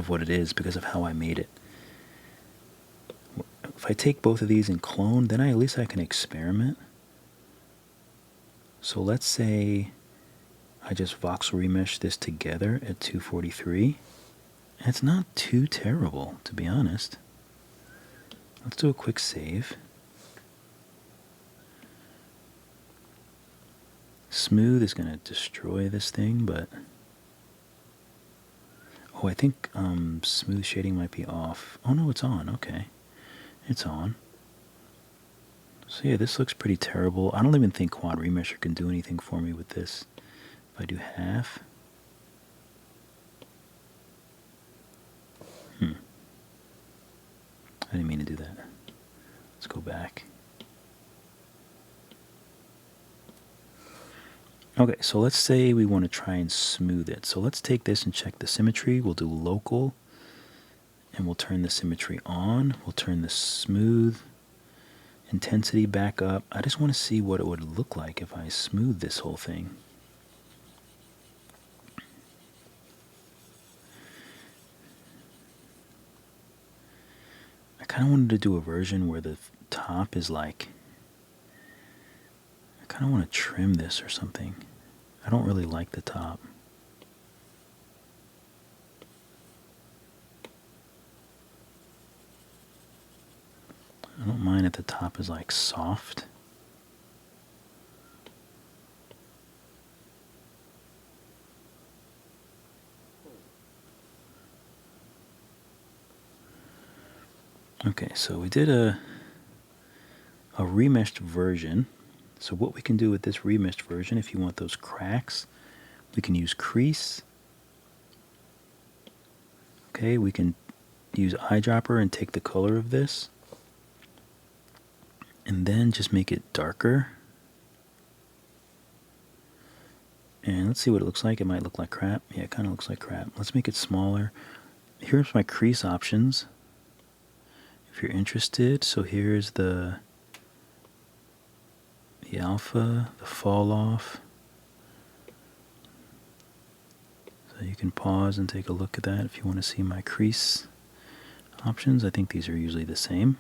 what it is, because of how I made it. If I take both of these and clone, then at least I can experiment. So let's say I just voxel remesh this together at 243. It's not too terrible, to be honest. Let's do a quick save. Smooth is going to destroy this thing, but... Oh, I think smooth shading might be off. Oh no, it's on. Okay. It's on. So yeah, this looks pretty terrible. I don't even think Quad Remesher can do anything for me with this. If I do half... I didn't mean to do that. Let's go back. Okay, so let's say we want to try and smooth it. So let's take this and check the symmetry. We'll do local, and we'll turn the symmetry on. We'll turn the smooth intensity back up. I just want to see what it would look like if I smooth this whole thing. I kind of wanted to do a version where the top is like... I kind of want to trim this or something. I don't really like the top. I don't mind if the top is like soft. Okay, so we did a remeshed version. So what we can do with this remeshed version, if you want those cracks, we can use crease. Okay, we can use eyedropper and take the color of this. And then just make it darker. And let's see what it looks like. It might look like crap. Yeah, it kind of looks like crap. Let's make it smaller. Here's my crease options, if you're interested. So here's the alpha, the fall off. So you can pause and take a look at that if you want to see my crease options. I think these are usually the same.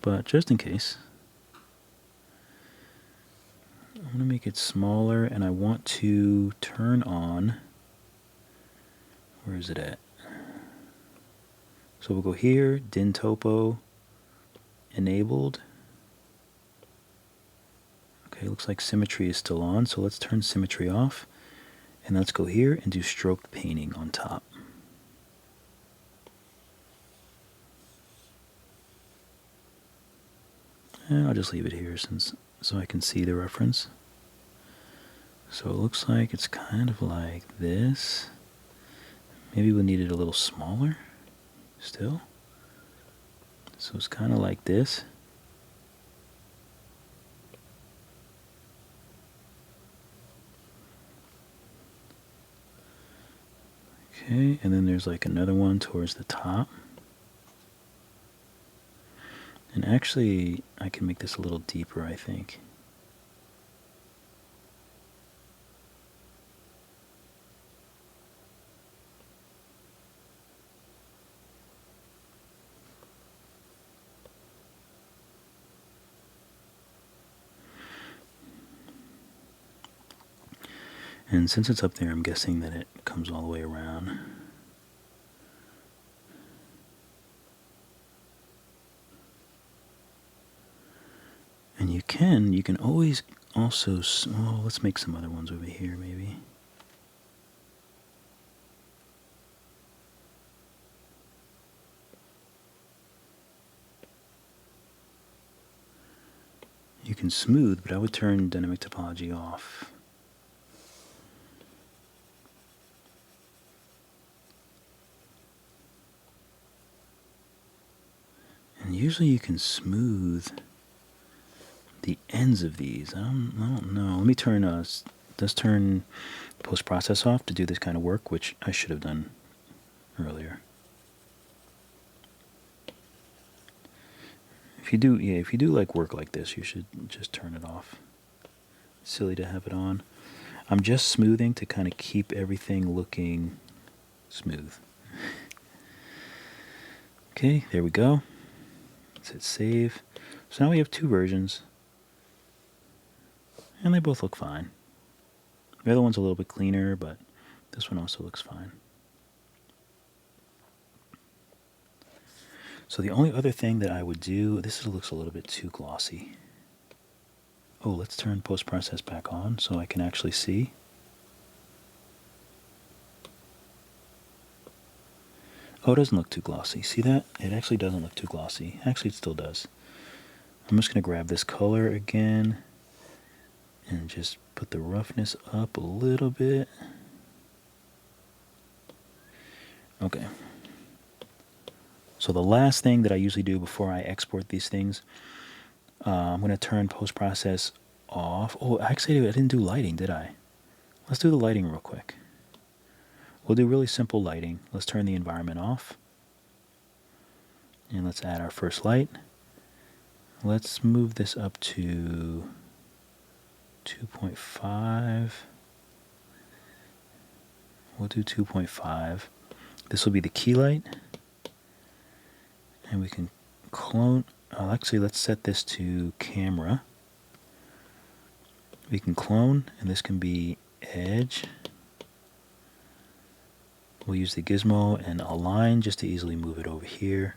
But just in case, I want to make it smaller, and I want to turn on, where is it at? So we'll go here, DIN Topo, enabled. Okay, looks like symmetry is still on, so let's turn symmetry off. And let's go here and do stroked painting on top. And I'll just leave it here since so I can see the reference. So it looks like it's kind of like this. Maybe we'll need it a little smaller still. So it's kind of like this. Okay, and then there's like another one towards the top. And actually, I can make this a little deeper, I think. And since it's up there, I'm guessing that it comes all the way around. And you can always also, oh, let's make some other ones over here maybe. You can smooth, but I would turn dynamic topology off. And usually you can smooth the ends of these. I don't know. Let me turn let's turn post-process off to do this kind of work, which I should have done earlier. If you do like work like this, you should just turn it off. It's silly to have it on. I'm just smoothing to kind of keep everything looking smooth. Okay, there we go. Let's hit save. So now we have two versions. And they both look fine. The other one's a little bit cleaner, but this one also looks fine. So the only other thing that I would do, this looks a little bit too glossy. Oh, let's turn post-process back on so I can actually see. Oh, it doesn't look too glossy. See that? It actually doesn't look too glossy. Actually, it still does. I'm just going to grab this color again and just put the roughness up a little bit. Okay. So the last thing that I usually do before I export these things, I'm going to turn post-process off. Oh, actually, I didn't do lighting, did I? Let's do the lighting real quick. We'll do really simple lighting. Let's turn the environment off. And let's add our first light. Let's move this up to 2.5. We'll do 2.5. This will be the key light. And we can clone. Actually, let's set this to camera. We can clone, and this can be edge. We'll use the gizmo and align just to easily move it over here.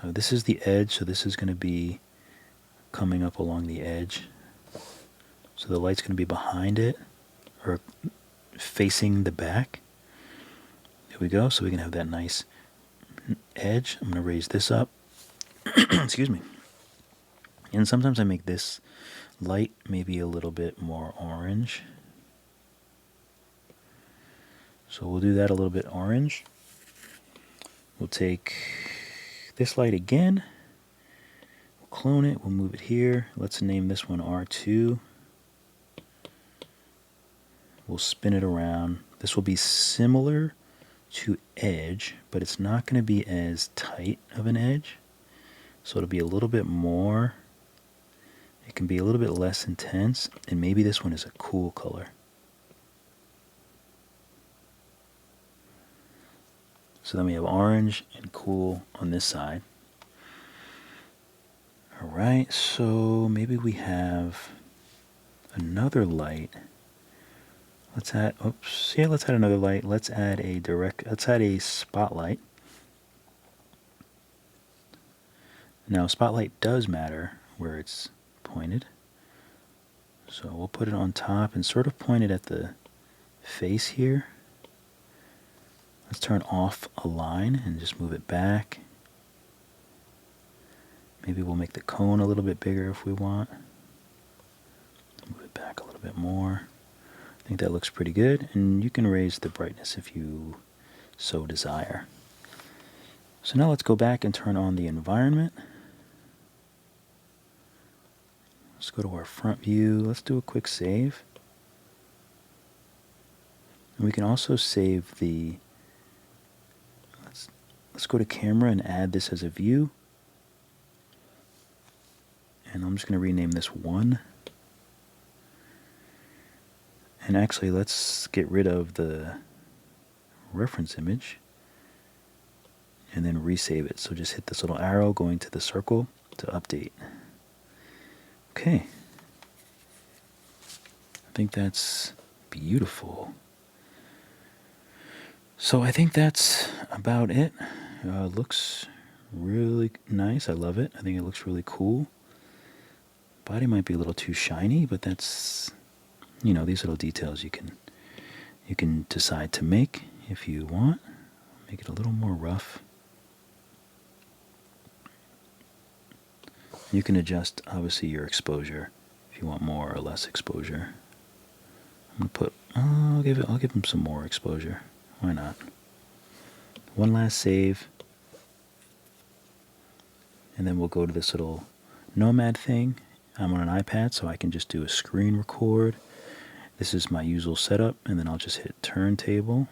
So this is the edge, so this is going to be coming up along the edge. So the light's going to be behind it, or facing the back. There we go, so we can have that nice edge. I'm going to raise this up. Excuse me. And sometimes I make this light maybe a little bit more orange. So we'll do that a little bit orange. We'll take this light again. We'll clone it. We'll move it here. Let's name this one R2. We'll spin it around. This will be similar to edge, but it's not going to be as tight of an edge. So it'll be a little bit more. It can be a little bit less intense, and maybe this one is a cool color. So then we have orange and cool on this side. Alright, so maybe we have another light. Let's add, oops, yeah, let's add another light. Let's add a spotlight. Now, spotlight does matter where it's pointed. So we'll put it on top and sort of point it at the face here. Let's turn off align and just move it back. Maybe we'll make the cone a little bit bigger if we want. back a little bit more. I think that looks pretty good, and you can raise the brightness if you so desire. So now let's go back and turn on the environment. Let's go to our front view. Let's do a quick save. And we can also save the, let's go to camera and add this as a view. And I'm just going to rename this 1. And actually, let's get rid of the reference image and then resave it. So just hit this little arrow going to the circle to update. Okay. I think that's beautiful. So I think that's about it. Looks really nice. I love it. I think it looks really cool. Body might be a little too shiny, but that's, you know, these little details you can decide to make if you want. Make it a little more rough. You can adjust, obviously, your exposure if you want more or less exposure. I'm gonna put, I'll give him some more exposure. Why not? One last save, and then we'll go to this little Nomad thing. I'm on an iPad, so I can just do a screen record. This is my usual setup, and then I'll just hit turntable.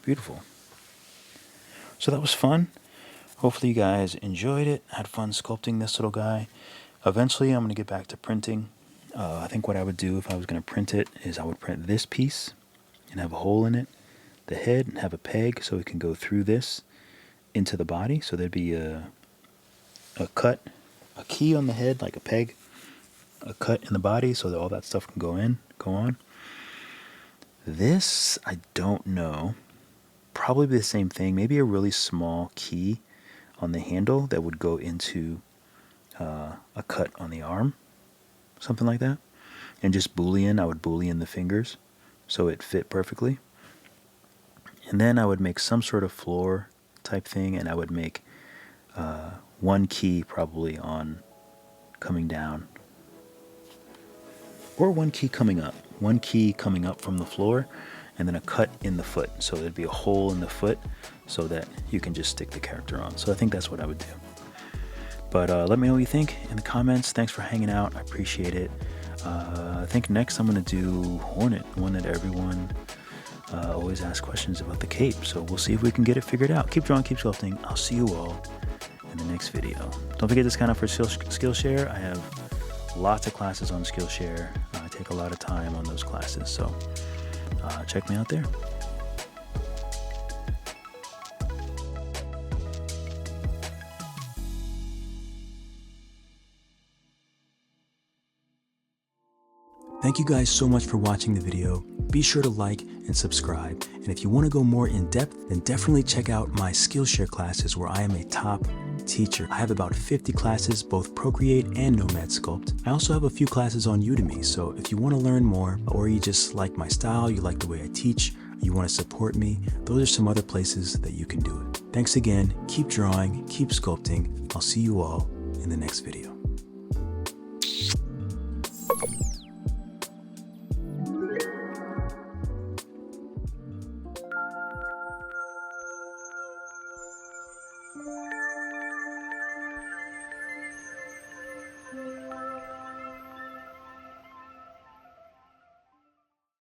Beautiful. So that was fun. Hopefully you guys enjoyed it, had fun sculpting this little guy. Eventually I'm going to get back to printing. I think what I would do if I was going to print it is I would print this piece and have a hole in it, the head, and have a peg so it can go through this into the body. So there'd be a cut, a key on the head, like a peg, a cut in the body so that all that stuff can go on. This, I don't know. Probably the same thing. Maybe a really small key on the handle that would go into a cut on the arm. Something like that. And just Boolean, I would Boolean the fingers so it fit perfectly. And then I would make some sort of floor type thing, and I would make one key probably on coming down. Or one key coming up. One key coming up from the floor, and then a cut in the foot. So there'd be a hole in the foot so that you can just stick the character on. So I think that's what I would do. But let me know what you think in the comments. Thanks for hanging out. I appreciate it. I think next I'm going to do Hornet, one that everyone always asks questions about, the cape. So we'll see if we can get it figured out. Keep drawing, keep sculpting. I'll see you all in the next video. Don't forget to sign up for Skillshare. I have lots of classes on Skillshare. I take a lot of time on those classes. So check me out there. Thank you guys so much for watching the video. Be sure to like and subscribe. And if you want to go more in depth, then definitely check out my Skillshare classes where I am a top teacher. I have about 50 classes, both Procreate and Nomad Sculpt. I also have a few classes on Udemy, so if you want to learn more, or you just like my style, you like the way I teach, you want to support me, those are some other places that you can do it. Thanks again, keep drawing, keep sculpting. I'll see you all in the next video.